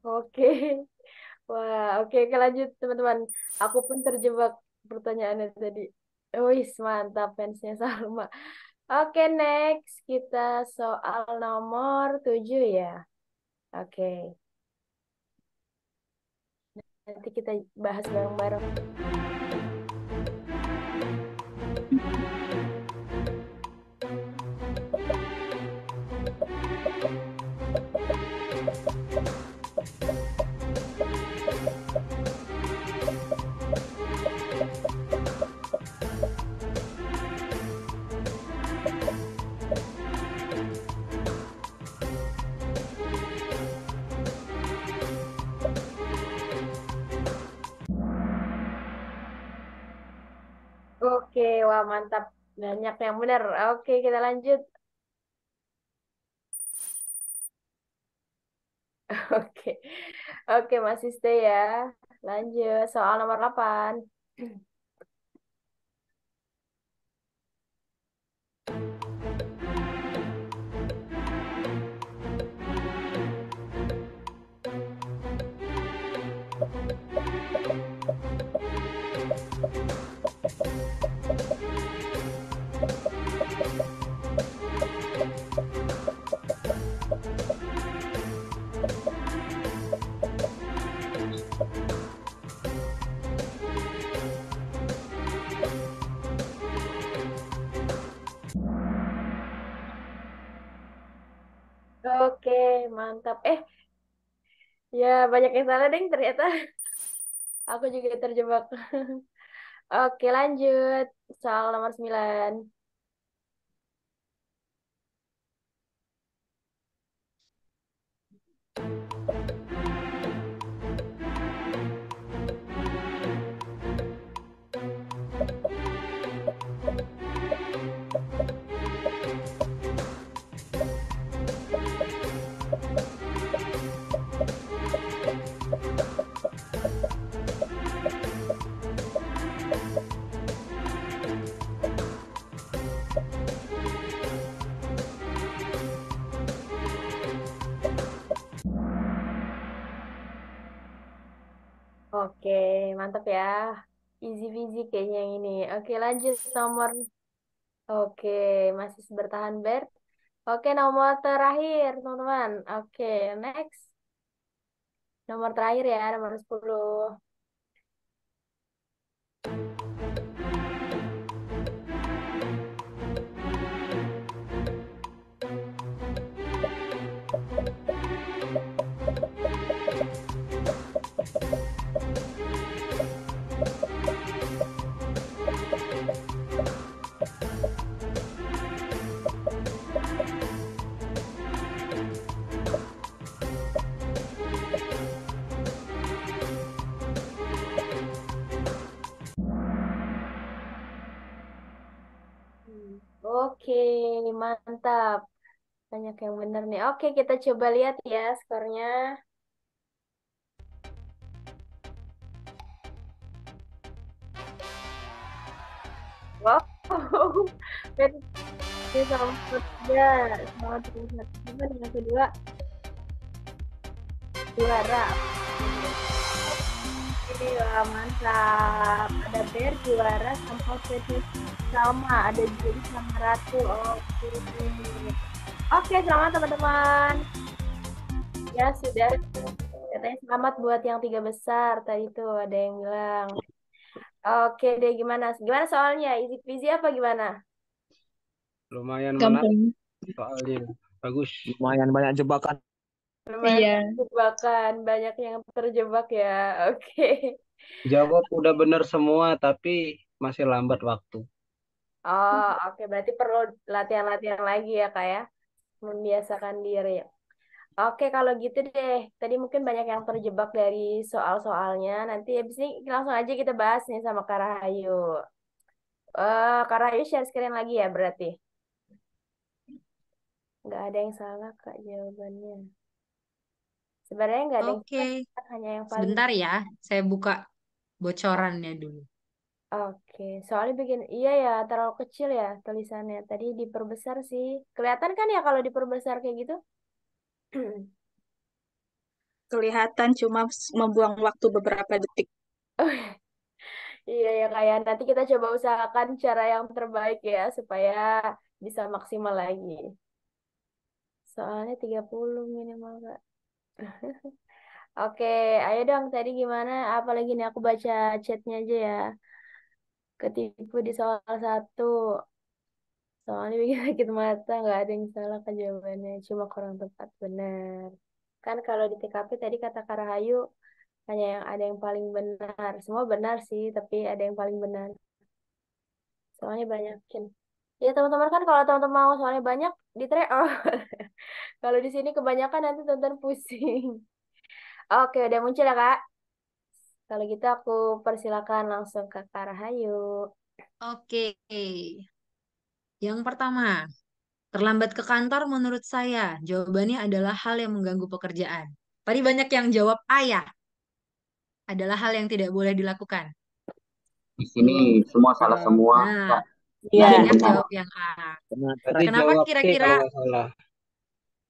Oke. Wah, oke, lanjut teman-teman. Aku pun terjebak pertanyaannya tadi. Wis, mantap fansnya Salma. Oke, next. Kita soal nomor 7 ya. Oke, nanti kita bahas bareng-bareng. Oke, wah mantap. Banyak yang benar. Oke, kita lanjut. Oke, oke masih stay ya. Lanjut, soal nomor 8. Oke, mantap. Ya banyak yang salah deh ternyata. Aku juga terjebak. Oke, lanjut. Soal nomor 9. Oke, mantap ya. Easy peasy kayaknya yang ini. Oke, lanjut nomor. Oke, masih bertahan Bert. Oke, nomor terakhir, teman-teman. Oke, next. Nomor terakhir ya, nomor 10. Oke, mantap. Banyak yang benar nih. Oke, kita coba lihat ya skornya. Wow. Berarti sama tiga, sama satu yang kedua juara. Oke, wah, mantap. Ada Ber juara sama Petrus sama. Ada Juli sama Ratu. Oke. Oke, selamat teman-teman. Ya, sudah. Katanya selamat buat yang 3 besar. Tadi tuh ada yang bilang. Oke deh, gimana? Gimana soalnya? Easy peasy apa gimana? Lumayan menarik Gampang. soalnya. Bagus. Lumayan banyak jebakan. Lumayan Iya. jebakan, banyak yang terjebak ya. Oke. Jawab udah bener semua, tapi masih lambat waktu. Oh, oke. Berarti perlu latihan-latihan lagi ya, Kak ya. Membiasakan diri. Oke, kalau gitu deh. Tadi mungkin banyak yang terjebak dari soal-soalnya. Nanti habis ini langsung aja kita bahas nih sama Kak Rahayu. Kak Rahayu share screen lagi ya berarti. Nggak ada yang salah, Kak, jawabannya. Sebenarnya nggak ada yang Oke, salah, hanya yang paling... sebentar ya. Saya buka bocorannya dulu. Oke, soalnya bikin... Iya ya, terlalu kecil ya tulisannya. Tadi diperbesar sih. Kelihatan kan ya kalau diperbesar kayak gitu? Kelihatan cuma membuang waktu beberapa detik. Iya ya kayak nanti kita coba usahakan cara yang terbaik ya supaya bisa maksimal lagi. Soalnya 30 minimal, Kak. Oke, ayo dong tadi gimana? Apalagi nih aku baca chatnya aja ya. Ketipu di soal satu. Soalnya bikin sakit mata, nggak ada yang salah kan jawabannya. Cuma kurang tepat, benar. Kan kalau di TKP tadi kata Kak Rahayu, hanya yang ada yang paling benar. Semua benar sih, tapi ada yang paling benar. Soalnya banyakin. Ya teman-teman kan kalau teman-teman mau soalnya banyak di track. Oh. Kalau di sini kebanyakan nanti tonton pusing. Oke, udah muncul ya Kak. Kalau gitu aku persilakan langsung ke Kak Rahayu. Oke, yang pertama, terlambat ke kantor menurut saya jawabannya adalah hal yang mengganggu pekerjaan. Tadi banyak yang jawab A ya, adalah hal yang tidak boleh dilakukan. Di sini semua salah semua, Nah, Kak. Iya. Ada yang banyak benar. jawab yang A. Tadi Kenapa jawab C kira-kira? kalau nggak salah.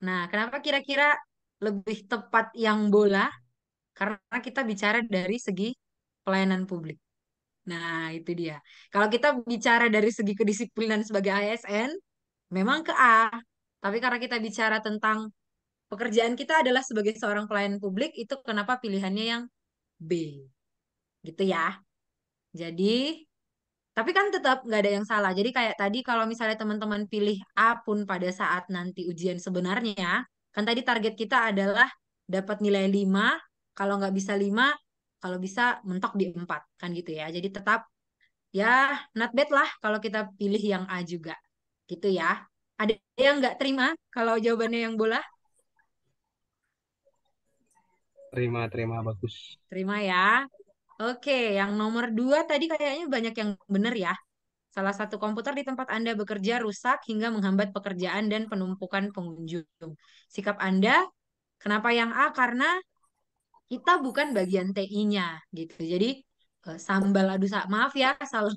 Nah, kenapa kira-kira lebih tepat yang bola? Karena kita bicara dari segi pelayanan publik. Nah, itu dia. Kalau kita bicara dari segi kedisiplinan sebagai ASN, memang ke A. Tapi karena kita bicara tentang pekerjaan kita adalah sebagai seorang pelayan publik, itu kenapa pilihannya yang B. Gitu ya. Jadi, tapi kan tetap nggak ada yang salah. Jadi kayak tadi kalau misalnya teman-teman pilih A pun pada saat nanti ujian sebenarnya, kan tadi target kita adalah dapat nilai 5, kalau nggak bisa 5, kalau bisa mentok di 4, kan gitu ya. Jadi tetap ya not bad lah kalau kita pilih yang A juga. Gitu ya. Ada yang nggak terima kalau jawabannya yang bola? Terima, bagus. Terima ya. Oke, yang nomor 2 tadi kayaknya banyak yang benar ya. Salah satu komputer di tempat Anda bekerja rusak hingga menghambat pekerjaan dan penumpukan pengunjung. Sikap Anda, kenapa yang A? Karena kita bukan bagian TI-nya gitu. Jadi sambal, aduh maaf ya, salah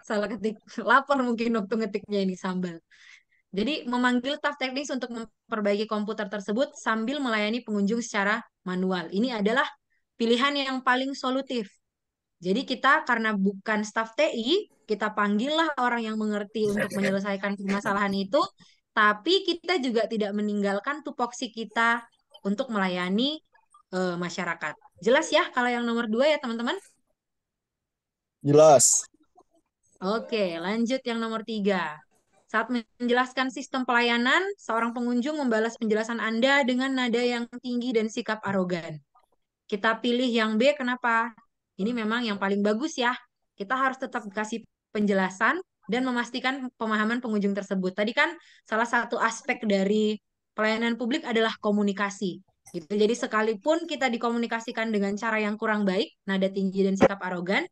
salah ketik, lapar mungkin waktu ngetiknya ini sambal. Jadi memanggil staf teknis untuk memperbaiki komputer tersebut sambil melayani pengunjung secara manual. Ini adalah pilihan yang paling solutif. Jadi kita karena bukan staf TI, kita panggillah orang yang mengerti untuk menyelesaikan permasalahan itu, tapi kita juga tidak meninggalkan tupoksi kita untuk melayani masyarakat. Jelas ya kalau yang nomor 2 ya teman-teman? Jelas. Oke, lanjut yang nomor 3. Saat menjelaskan sistem pelayanan, seorang pengunjung membalas penjelasan Anda dengan nada yang tinggi dan sikap arogan. Kita pilih yang B, kenapa? Ini memang yang paling bagus ya. Kita harus tetap kasih penjelasan dan memastikan pemahaman pengunjung tersebut. Tadi kan salah satu aspek dari pelayanan publik adalah komunikasi. Gitu. Jadi sekalipun kita dikomunikasikan dengan cara yang kurang baik, nada tinggi dan sikap arogan,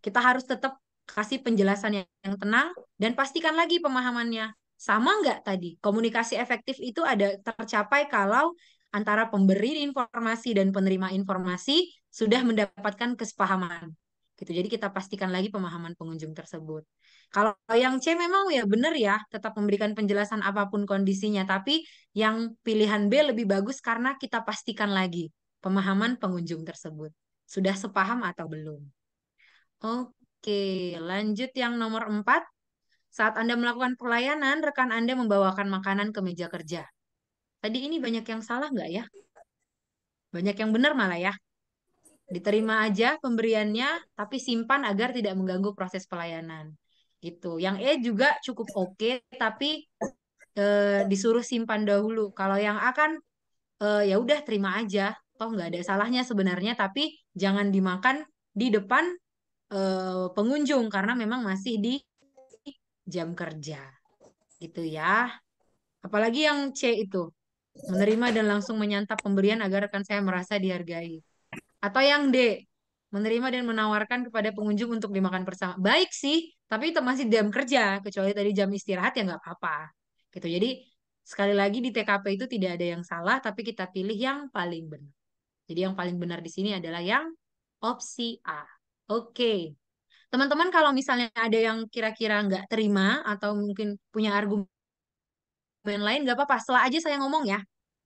kita harus tetap kasih penjelasan yang tenang dan pastikan lagi pemahamannya. Sama nggak tadi? Komunikasi efektif itu ada tercapai kalau antara pemberi informasi dan penerima informasi sudah mendapatkan kesepahaman. Gitu. Jadi kita pastikan lagi pemahaman pengunjung tersebut. Kalau yang C memang ya benar ya, tetap memberikan penjelasan apapun kondisinya, tapi yang pilihan B lebih bagus karena kita pastikan lagi pemahaman pengunjung tersebut. Sudah sepaham atau belum? Oke, lanjut yang nomor 4. Saat Anda melakukan pelayanan, rekan Anda membawakan makanan ke meja kerja. Tadi ini banyak yang salah nggak ya? Banyak yang benar malah ya. Diterima aja pemberiannya, tapi simpan agar tidak mengganggu proses pelayanan. gitu. Yang E juga cukup oke, tapi disuruh simpan dahulu. Kalau yang A kan ya udah terima aja, toh nggak ada salahnya sebenarnya, tapi jangan dimakan di depan pengunjung karena memang masih di jam kerja, gitu ya. Apalagi yang C itu, menerima dan langsung menyantap pemberian agar rekan saya merasa dihargai. Atau yang D, menerima dan menawarkan kepada pengunjung untuk dimakan bersama. Baik sih, tapi itu masih jam kerja, kecuali tadi jam istirahat ya nggak apa-apa. Gitu. Jadi sekali lagi di TKP itu tidak ada yang salah, tapi kita pilih yang paling benar. Jadi yang paling benar di sini adalah yang opsi A. Oke. Teman-teman kalau misalnya ada yang kira-kira nggak terima atau mungkin punya argumen lain, nggak apa-apa. Setelah aja saya ngomong ya.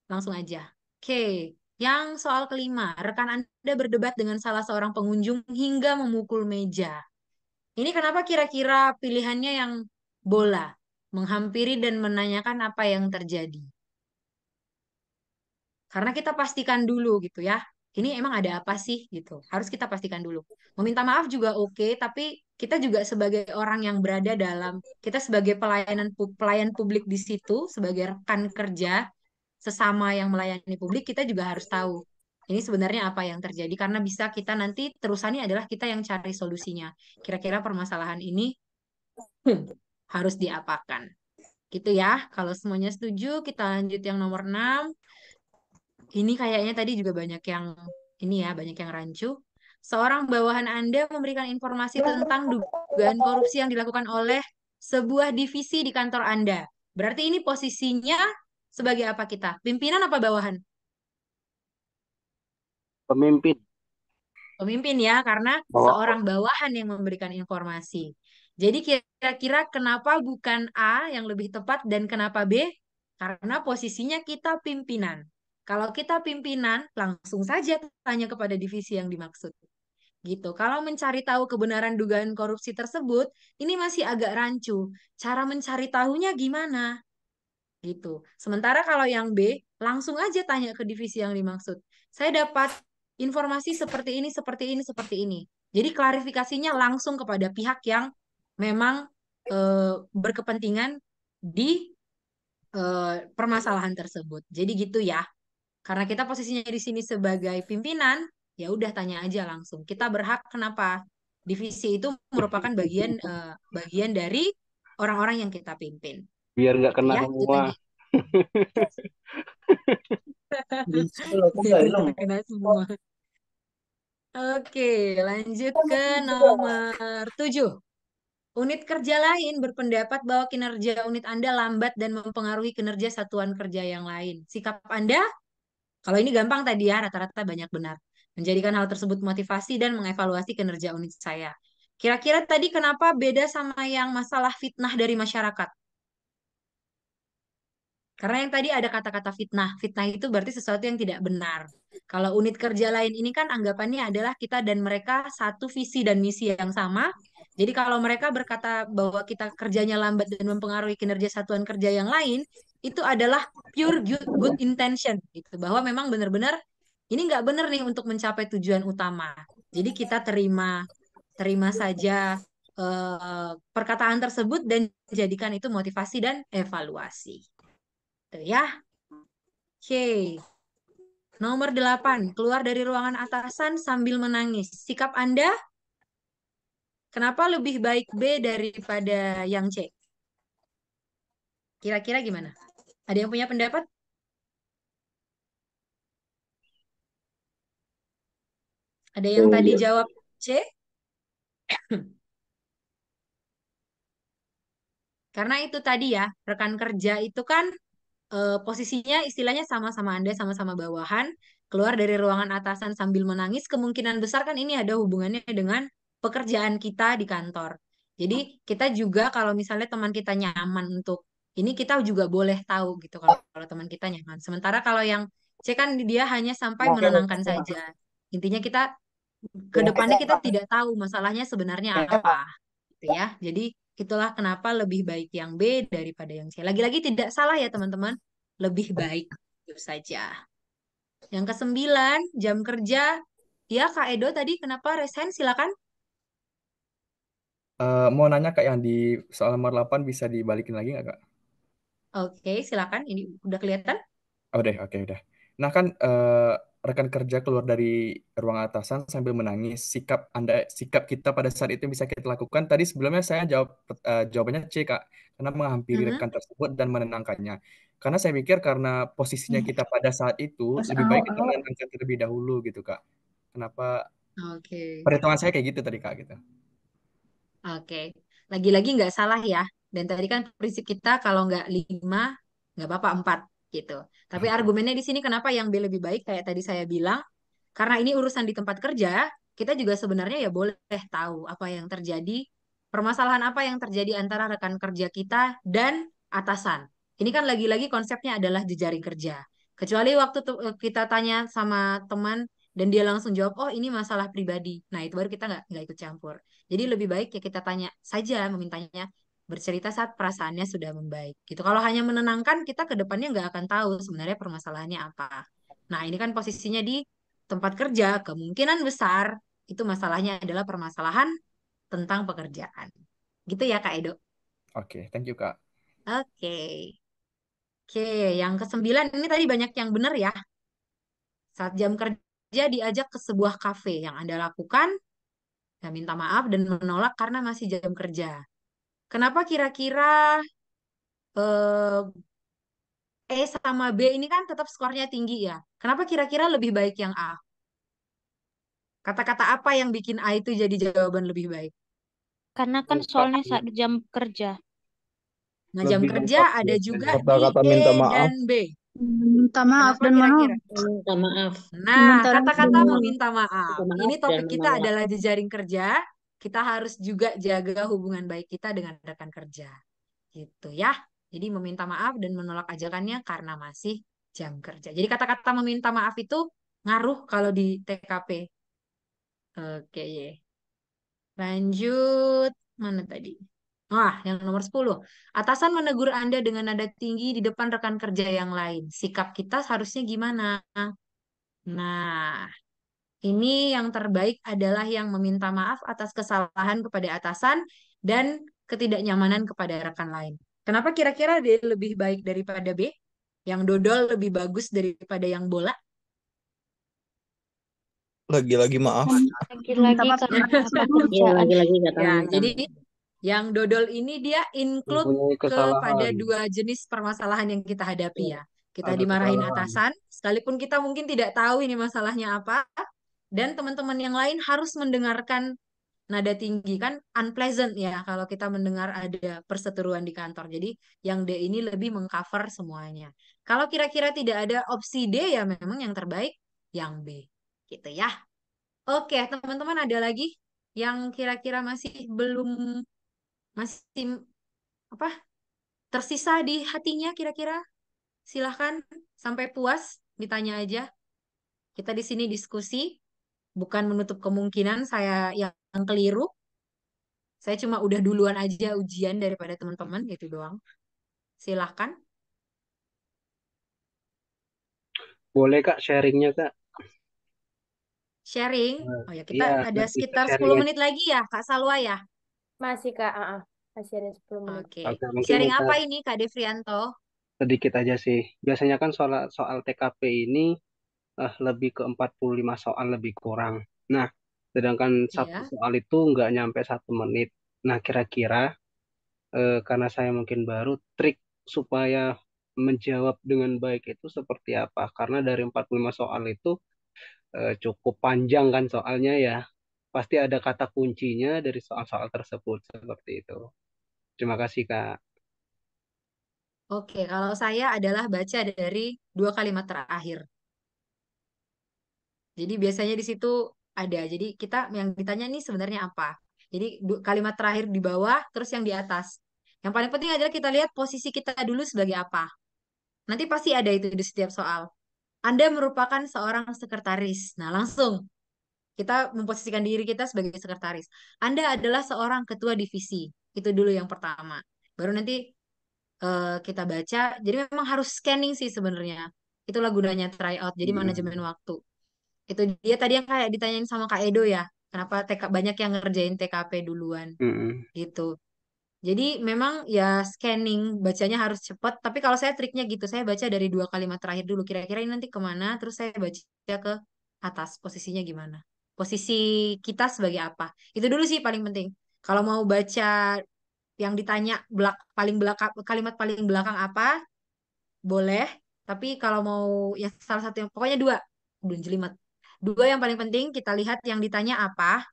Langsung aja. Oke. Yang soal kelima, rekan Anda berdebat dengan salah seorang pengunjung hingga memukul meja. Ini kenapa kira-kira pilihannya yang bola? Menghampiri dan menanyakan apa yang terjadi. Karena kita pastikan dulu gitu ya. Ini emang ada apa sih gitu. Harus kita pastikan dulu. Meminta maaf juga oke, tapi kita juga sebagai orang yang berada dalam, kita sebagai pelayan publik di situ, sebagai rekan kerja sesama yang melayani publik, kita juga harus tahu ini sebenarnya apa yang terjadi karena bisa kita nanti terusannya adalah kita yang cari solusinya. Kira-kira permasalahan ini harus diapakan. Gitu ya. Kalau semuanya setuju, kita lanjut yang nomor 6. Ini kayaknya tadi juga banyak yang ini ya, banyak yang rancu. Seorang bawahan Anda memberikan informasi tentang dugaan korupsi yang dilakukan oleh sebuah divisi di kantor Anda. Berarti ini posisinya sebagai apa kita? Pimpinan apa bawahan? Pemimpin. Pemimpin ya, karena Bahwa seorang bawahan yang memberikan informasi. Jadi kira-kira kenapa bukan A yang lebih tepat dan kenapa B? Karena posisinya kita pimpinan. Kalau kita pimpinan, langsung saja tanya kepada divisi yang dimaksud. Gitu. Kalau mencari tahu kebenaran dugaan korupsi tersebut, ini masih agak rancu. Cara mencari tahunya gimana? Gitu. Sementara kalau yang B, langsung aja tanya ke divisi yang dimaksud. Saya dapat informasi seperti ini, seperti ini, seperti ini. Jadi klarifikasinya langsung kepada pihak yang memang berkepentingan di permasalahan tersebut. Jadi gitu ya. Karena kita posisinya di sini sebagai pimpinan, ya udah tanya aja langsung. Kita berhak kenapa? Divisi itu merupakan bagian dari orang-orang yang kita pimpin. biar nggak Gitu kena ya, itu semua. tadi. Kena semua. Oke, lanjut ke nomor 7. Unit kerja lain berpendapat bahwa kinerja unit Anda lambat dan mempengaruhi kinerja satuan kerja yang lain. Sikap Anda, kalau ini gampang tadi ya, rata-rata banyak benar. Menjadikan hal tersebut motivasi dan mengevaluasi kinerja unit saya. Kira-kira tadi kenapa beda sama yang masalah fitnah dari masyarakat? Karena yang tadi ada kata-kata fitnah. Fitnah itu berarti sesuatu yang tidak benar. Kalau unit kerja lain ini kan anggapannya adalah kita dan mereka satu visi dan misi yang sama. Jadi kalau mereka berkata bahwa kita kerjanya lambat dan mempengaruhi kinerja satuan kerja yang lain, itu adalah pure good intention. Gitu. Bahwa memang benar-benar ini nggak benar nih untuk mencapai tujuan utama. Jadi kita terima saja perkataan tersebut dan jadikan itu motivasi dan evaluasi. Tuh ya. Oke. Nomor 8. Keluar dari ruangan atasan sambil menangis. Sikap Anda kenapa lebih baik B daripada yang C? Kira-kira gimana? Ada yang punya pendapat? Ada yang tadi jawab C? Karena itu tadi ya, rekan kerja itu kan posisinya istilahnya sama-sama Anda, sama-sama bawahan, keluar dari ruangan atasan sambil menangis, kemungkinan besar kan ini ada hubungannya dengan pekerjaan kita di kantor. Jadi kita juga kalau misalnya teman kita nyaman untuk ini kita juga boleh tahu gitu kalau teman kita nyaman. Sementara kalau yang C kan dia hanya sampai menenangkan saja. Intinya kita ke depannya kita tidak tahu masalahnya sebenarnya apa gitu ya. Jadi itulah kenapa lebih baik yang B daripada yang C. Lagi-lagi tidak salah ya teman-teman, lebih baik itu saja. Yang kesembilan, jam kerja. Ya Kak Edo tadi kenapa resign? Silakan. Mau nanya Kak yang di soal nomor 8 bisa dibalikin lagi nggak Kak? Oke, silakan. Ini udah kelihatan? Oh deh, oke udah. Nah kan rekan kerja keluar dari ruang atasan sambil menangis. Sikap kita pada saat itu yang bisa kita lakukan. Tadi sebelumnya saya jawab jawabannya C Kak, karena menghampiri Mhm. rekan tersebut dan menenangkannya. Karena saya pikir karena posisinya kita pada saat itu lebih baik kita menenangkan terlebih dahulu gitu Kak. Kenapa? Oke. Perhitungan saya kayak gitu tadi Kak gitu. Oke, lagi-lagi nggak salah ya. Dan tadi kan prinsip kita kalau nggak 5, nggak apa-apa 4 gitu. Tapi argumennya di sini kenapa yang B lebih baik kayak tadi saya bilang, karena ini urusan di tempat kerja, kita juga sebenarnya ya boleh tahu apa yang terjadi, permasalahan apa yang terjadi antara rekan kerja kita dan atasan. Ini kan lagi-lagi konsepnya adalah jejaring kerja. Kecuali waktu kita tanya sama teman dan dia langsung jawab, oh ini masalah pribadi. Nah itu baru kita nggak ikut campur. Jadi lebih baik ya kita tanya saja, memintanya bercerita saat perasaannya sudah membaik. Gitu. Kalau hanya menenangkan, kita ke depannya nggak akan tahu sebenarnya permasalahannya apa. Nah, ini kan posisinya di tempat kerja, kemungkinan besar itu masalahnya adalah permasalahan tentang pekerjaan. Gitu ya, Kak Edo. Oke, thank you Kak. Oke. Oke, yang kesembilan ini tadi banyak yang benar ya. Saat jam kerja diajak ke sebuah kafe yang Anda lakukan, ya minta maaf dan menolak karena masih jam kerja. Kenapa kira-kira eh, E sama B ini kan tetap skornya tinggi ya? Kenapa kira-kira lebih baik yang A? Kata-kata apa yang bikin A itu jadi jawaban lebih baik? Karena kan soalnya saat jam kerja. Nah, jam Lebih kerja lengkap ada juga biasanya. di Kata-kata E minta maaf. dan B. Minta maaf Kenapa dan menolak. kira-kira? Minta maaf. Nah, Meminta maaf dan kata-kata menolak. meminta maaf. Minta maaf Ini dan topik kita menolak. adalah jejaring kerja. Kita harus juga jaga hubungan baik kita dengan rekan kerja. Gitu ya. Jadi meminta maaf dan menolak ajakannya karena masih jam kerja. Jadi kata-kata meminta maaf itu ngaruh kalau di TKP. Oke. Lanjut. Mana tadi? Yang nomor 10. Atasan menegur Anda dengan nada tinggi di depan rekan kerja yang lain. Sikap kita seharusnya gimana? Nah, ini yang terbaik adalah yang meminta maaf atas kesalahan kepada atasan dan ketidaknyamanan kepada rekan lain. Kenapa kira-kira dia lebih baik daripada B? Yang dodol lebih bagus daripada yang bola? Lagi-lagi maaf. Minta Lagi-lagi maaf karena karena Iya, pekerjaan. lagi-lagi kata Ya, minta jadi maaf. yang dodol ini dia include Mempunyai kepada kesalahan. dua jenis permasalahan yang kita hadapi Iya. ya. Kita Ada dimarahin kesalahan. atasan, sekalipun kita mungkin tidak tahu ini masalahnya apa, dan teman-teman yang lain harus mendengarkan nada tinggi kan unpleasant ya kalau kita mendengar ada perseteruan di kantor. Jadi yang D ini lebih mengcover semuanya. Kalau kira-kira tidak ada opsi D ya memang yang terbaik yang B. Gitu ya. Oke, teman-teman ada lagi yang kira-kira masih apa tersisa di hatinya kira-kira? Silahkan sampai puas ditanya aja. Kita di sini diskusi, bukan menutup kemungkinan saya yang keliru. Saya cuma udah duluan aja ujian daripada teman-teman gitu doang. Silahkan Boleh Kak sharingnya Kak? sharing. Oh ya, kita Iya, ada bisa sekitar sharing 10 aja. menit lagi ya, Kak Salwa ya. Masih Kak, masih ada 10 menit. Oke. Oke, mungkin Sharing kita apa ini Kak Devrianto? sedikit aja sih. Biasanya kan soal soal TKP ini lebih ke 45 soal lebih kurang. Nah, sedangkan satu Iya. soal itu nggak nyampe 1 menit. Nah, kira-kira karena saya mungkin baru, trik supaya menjawab dengan baik itu seperti apa? Karena dari 45 soal itu cukup panjang kan soalnya ya. Pasti ada kata kuncinya dari soal-soal tersebut seperti itu. Terima kasih, Kak. Oke, kalau saya adalah baca dari 2 kalimat terakhir. Jadi biasanya di situ ada. Jadi kita yang ditanya nih sebenarnya apa? Jadi kalimat terakhir di bawah, terus yang di atas. Yang paling penting adalah kita lihat posisi kita dulu sebagai apa. Nanti pasti ada itu di setiap soal. Anda merupakan seorang sekretaris. Nah, langsung kita memposisikan diri kita sebagai sekretaris. Anda adalah seorang ketua divisi. Itu dulu yang pertama. Baru nanti kita baca. Jadi memang harus scanning sih sebenarnya. Itulah gunanya tryout. Jadi manajemen waktu. Itu dia tadi yang kayak ditanyain sama Kak Edo ya. kenapa banyak yang ngerjain TKP duluan Mm-mm. gitu. Jadi memang ya scanning bacanya harus cepat. Tapi kalau saya triknya gitu, saya baca dari 2 kalimat terakhir dulu. Kira-kira ini nanti kemana? Terus saya baca ke atas posisinya gimana? Posisi kita sebagai apa? Itu dulu sih paling penting. Kalau mau baca yang ditanya paling belakang kalimat paling belakang apa, boleh. Tapi kalau mau ya salah satu yang pokoknya dua, belum jelimet. Dua yang paling penting kita lihat yang ditanya apa,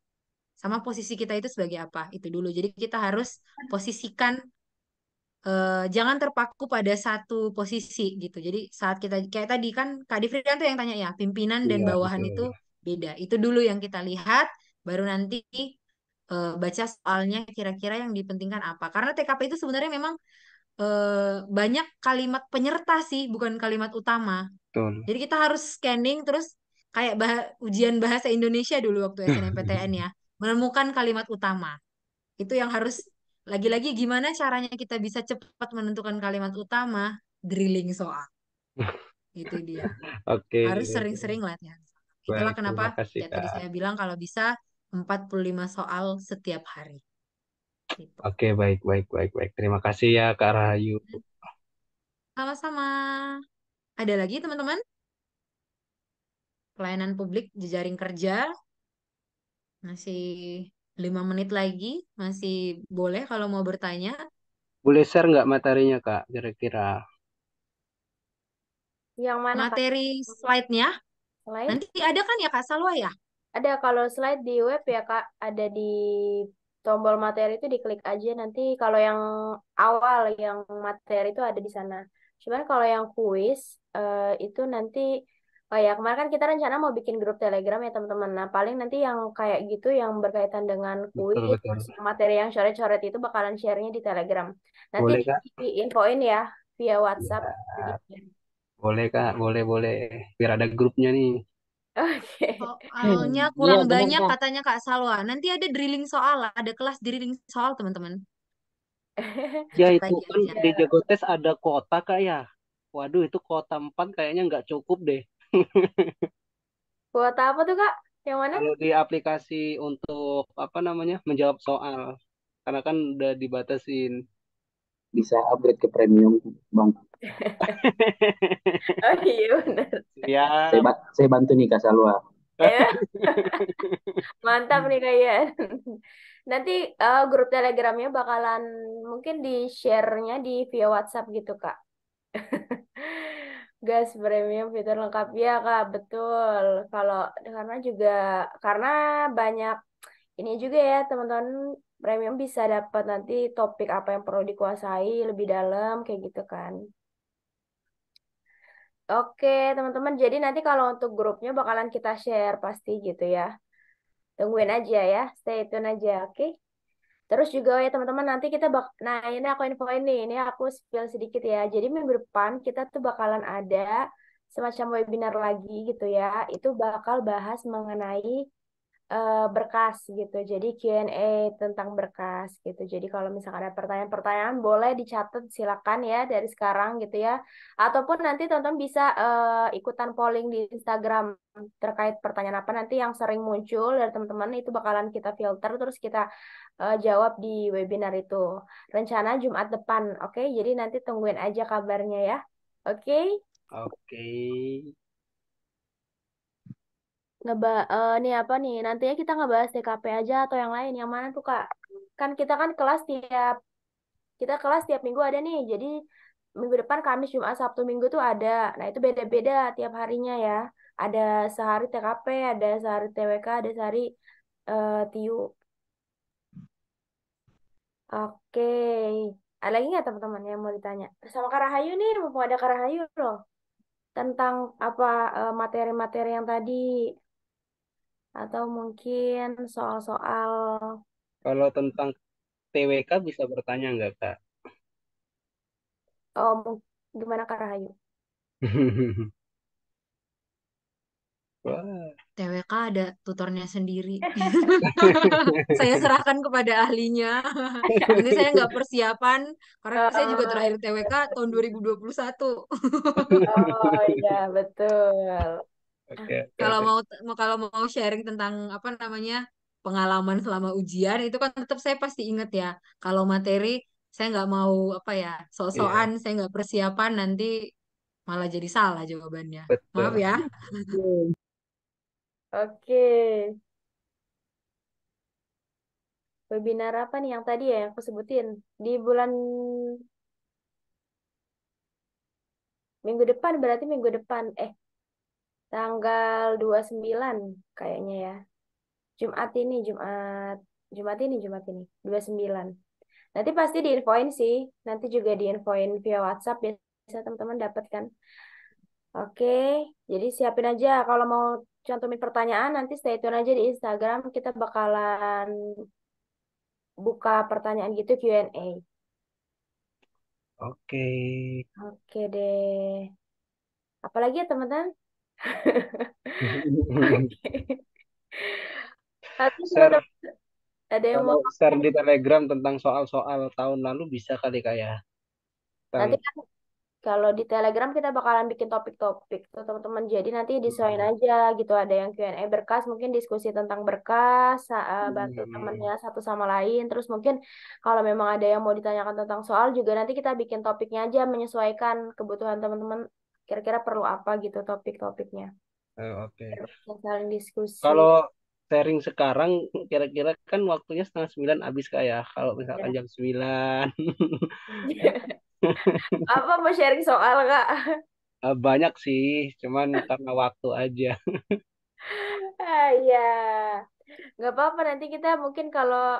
sama posisi kita itu sebagai apa. Itu dulu. Jadi kita harus posisikan jangan terpaku pada satu posisi gitu. Jadi saat kita kayak tadi kan Kak Difrian tuh yang tanya ya, pimpinan dan Iya, bawahan itu betul. beda. Itu dulu yang kita lihat, baru nanti baca soalnya kira-kira yang dipentingkan apa. Karena TKP itu sebenarnya memang banyak kalimat penyerta sih, bukan kalimat utama. Betul. Jadi kita harus scanning terus kayak ujian bahasa Indonesia dulu waktu SNMPTN ya, menemukan kalimat utama. Itu yang harus lagi-lagi gimana caranya kita bisa cepat menentukan kalimat utama, drilling soal. Itu dia. Oke, Harus sering-sering latihan. Itulah baik. Terima kenapa kasih, ya tadi Kak. saya bilang kalau bisa 45 soal setiap hari. Gitu. Oke, baik, baik, baik, baik. Terima kasih ya, Kak Rahayu. Sama-sama. Ada lagi teman-teman? Pelayanan publik jejaring kerja. Masih 5 menit lagi. Masih boleh kalau mau bertanya. Boleh share nggak materinya, Kak, kira-kira? Yang mana, Kak? Materi slide-nya. Slide? Nanti ada kan ya Kak Salwa ya? Ada kalau slide di web ya, Kak. Ada di tombol materi itu diklik aja. Nanti kalau yang awal, yang materi itu ada di sana. Cuman kalau yang kuis, itu nanti, oh ya, kemarin kan kita rencana mau bikin grup Telegram ya, teman-teman. Nah, paling nanti yang kayak gitu, yang berkaitan dengan Betul, kuis, betul. terus yang materi yang coret-coret itu bakalan share-nya di Telegram. Nanti Boleh, Kak? diinfoin ya, via WhatsApp. Ya, boleh, Kak. Boleh, boleh. Biar ada grupnya nih. Oke. Soalnya Iya kurang benar banyak Kak. katanya Kak Salwa. Nanti ada drilling soal, ada kelas drilling soal teman-teman. Ya, Dikit itu lagi kan aja. di Jagotes ada kuota, Kak, ya. Waduh, itu kuota 4 kayaknya nggak cukup deh. Kuota apa tuh, Kak? Yang mana? Kalau di aplikasi untuk, apa namanya, menjawab soal. Karena kan udah dibatasin. Bisa upgrade ke premium, Bang. Oh iya benar. Ya. Saya bantu nih Kak Salwa. Mantap nih kalian. Nanti grup Telegramnya bakalan mungkin di-share-nya di via WhatsApp gitu, Kak. Gas premium fitur lengkap ya, Kak, betul. Kalau karena banyak ini juga ya, teman-teman, premium bisa dapat nanti topik apa yang perlu dikuasai lebih dalam kayak gitu kan. Oke, teman-teman. Jadi nanti kalau untuk grupnya bakalan kita share pasti gitu ya. Tungguin aja ya, stay tune aja, oke? Terus juga ya teman-teman nanti nah ini aku infoin nih, ini aku spill sedikit ya. Jadi minggu depan kita tuh bakalan ada semacam webinar lagi gitu ya. Itu bakal bahas mengenai berkas gitu. Jadi Q&A tentang berkas gitu. Jadi kalau misalkan ada pertanyaan-pertanyaan boleh dicatat silakan ya dari sekarang gitu ya. Ataupun nanti teman-teman bisa ikutan polling di Instagram terkait pertanyaan apa nanti yang sering muncul dari teman-teman itu bakalan kita filter terus kita jawab di webinar itu. Rencana Jumat depan, oke? Jadi nanti tungguin aja kabarnya ya. Oke? Oke. Nih apa nih? Nantinya kita ngebahas TKP aja atau yang lain? Yang mana tuh, Kak? Kan kita kan kelas tiap minggu ada nih. Jadi minggu depan Kamis, Jumat, Sabtu, Minggu tuh ada. Nah, itu beda-beda tiap harinya ya. Ada sehari TKP, ada sehari TWK, ada sehari TIU. Oke. Ada lagi nggak teman-teman yang mau ditanya? Sama Kak Rahayu nih, mumpung ada Kak Rahayu loh. Tentang apa materi-materi yang tadi. Atau mungkin soal-soal Kalau tentang TWK bisa bertanya nggak, Kak? gimana Kak Rahayu? Wah. TWK ada tutornya sendiri. Saya serahkan kepada ahlinya. Nanti saya nggak persiapan, karena saya juga terakhir TWK tahun 2021. Oh iya, betul. Oke. Kalau mau sharing tentang apa namanya pengalaman selama ujian itu kan tetap saya pasti inget ya. Kalau materi saya nggak mau apa ya, Iya, sok-sokan, saya nggak persiapan nanti malah jadi salah jawabannya. Maaf betul. ya. Oke. Webinar apa nih yang tadi ya yang aku sebutin? Di bulan minggu depan, berarti minggu depan. Tanggal 29 kayaknya ya. Jumat ini, Jumat. Jumat ini. 29. Nanti pasti diinfoin sih. Nanti juga diinfoin via WhatsApp. Biasa teman-teman dapat kan. Oke. Jadi siapin aja. Kalau mau cantumin pertanyaan, nanti stay tune aja di Instagram. Kita bakalan buka pertanyaan gitu Q&A. Oke. Oke deh. Apalagi ya teman-teman? Nanti Share teman-teman ada yang mau kalau share di Telegram tentang soal-soal tahun lalu bisa kali kayak. nanti kan kalau di Telegram kita bakalan bikin topik-topik tuh teman-teman. Jadi nanti disesuaiin aja gitu. Ada yang Q&A berkas, mungkin diskusi tentang berkas, bantu temennya satu sama lain. Terus mungkin kalau memang ada yang mau ditanyakan tentang soal juga nanti kita bikin topiknya aja menyesuaikan kebutuhan teman-teman. Kira-kira perlu apa gitu topik-topiknya. Oke. Terus saling diskusi. Kalau sharing sekarang kira-kira kan waktunya 8:30 habis kayak. Kalau misalkan Ya. jam 9 Apa mau sharing soal Kak? banyak sih, cuman karena waktu aja. Iya. Nggak apa-apa nanti kita mungkin kalau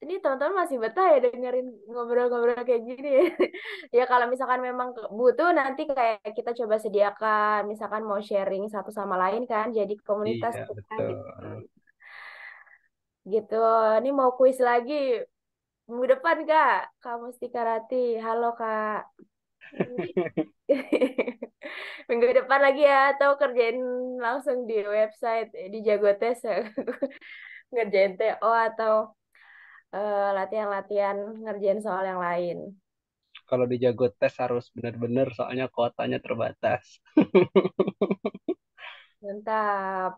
ini teman-teman masih betah ya dengerin ngobrol-ngobrol kayak gini. Ya kalau misalkan memang butuh nanti kayak kita coba sediakan, misalkan mau sharing satu sama lain kan, jadi komunitas Iya, kita betul. gitu. Gitu. Ini mau kuis lagi minggu depan Kak, Kak Mustika Rati. Halo Kak. Minggu depan lagi ya, atau kerjain langsung di website di Jagotes ya. Ngerjain TO atau latihan-latihan ngerjain soal yang lain. Kalau di Jago Tes harus benar-benar soalnya kuotanya terbatas. Mantap.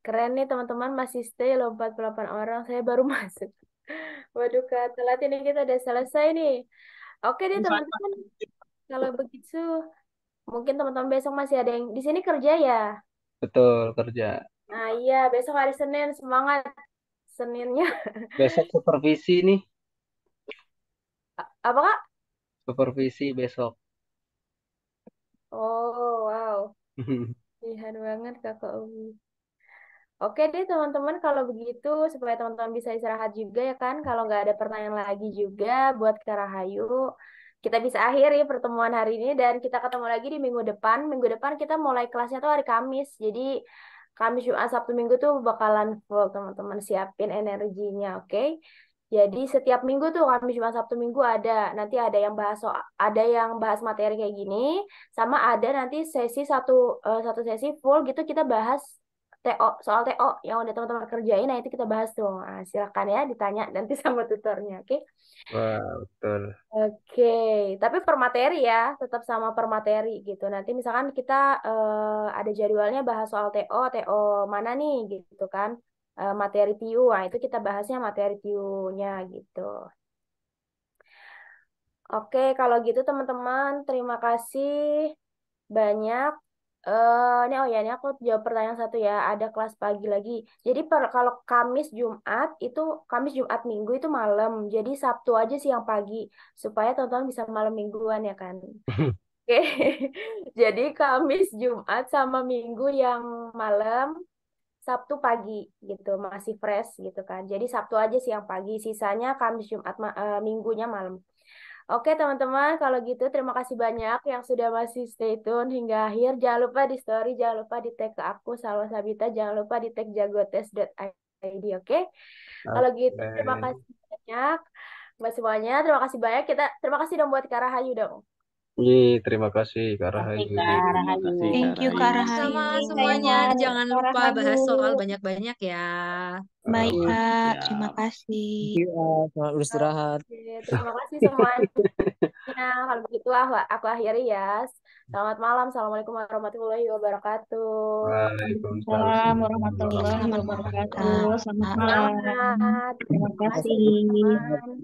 Keren nih teman-teman masih stay loh 48 orang. Saya baru masuk. Waduh Kak, telat ini kita udah selesai nih. Oke deh teman-teman. Kalau begitu, mungkin teman-teman besok masih ada yang di sini kerja ya. Betul, kerja. Nah iya, besok hari Senin. Semangat Seninnya. Besok supervisi nih, Apa Kak? supervisi besok. Oh, wow. Lihat banget Kakak Umi. Oke deh teman-teman kalau begitu supaya teman-teman bisa istirahat juga ya kan. Kalau nggak ada pertanyaan lagi juga buat Kak Rahayu. Kita bisa akhiri pertemuan hari ini dan kita ketemu lagi di minggu depan. Minggu depan kita mulai kelasnya tuh hari Kamis. Jadi Kamis, Jumat, Sabtu, Minggu tuh bakalan full teman-teman siapin energinya, oke? Jadi setiap minggu tuh Kamis, Jumat, Sabtu, Minggu ada. Nanti ada yang bahas ada yang bahas materi kayak gini, sama ada nanti sesi satu sesi full gitu kita bahas TO, soal TO yang udah teman-teman kerjain. Nah, itu kita bahas tuh. Nah, silakan ya ditanya nanti sama tutornya, oke? Wah, betul. Oke, tapi per materi ya, tetap sama per materi gitu. Nanti misalkan kita ada jadwalnya bahas soal TO, TO mana nih gitu kan. Materi TIU, nah itu kita bahasnya materi TIU-nya gitu. Oke, kalau gitu teman-teman, terima kasih banyak. Ini oh ya, ini aku jawab pertanyaan satu ya. Ada kelas pagi lagi. Jadi kalau Kamis Jumat itu Kamis Jumat Minggu itu malam. Jadi Sabtu aja sih yang pagi supaya teman-teman bisa malam mingguan ya kan. Oke. Jadi Kamis Jumat sama Minggu yang malam, Sabtu pagi gitu, masih fresh gitu kan. Jadi Sabtu aja sih yang pagi, sisanya Kamis Jumat Minggunya malam. Oke teman-teman, kalau gitu terima kasih banyak yang sudah masih stay tune hingga akhir. Jangan lupa di story, jangan lupa di tag ke aku, Salwa Sabita, jangan lupa di tag jagotes.id, oke? Kalau gitu terima Oke. kasih banyak buat semuanya, terima kasih banyak. Terima kasih dong buat Kak Rahayu dong. Terima kasih Kak Oke, Rahayu. Kak Terima Rahayu. kasih Kak Thank you Kak Rahayu. Sama Rahayu. semuanya, jangan Kak lupa bahas Rahayu. soal banyak-banyak ya. Baik Oh, Kak, siap. terima kasih. Thank you, selamat beristirahat. Oke, terima kasih semuanya. Kalau begitu aku akhiri ya. Selamat malam. Assalamualaikum warahmatullahi wabarakatuh. Waalaikumsalam. Waalaikumsalam warahmatullahi Selamat malam wabarakatuh. Kak. Selamat malam. Semangat. Terima Terima kasih kasih. teman-teman.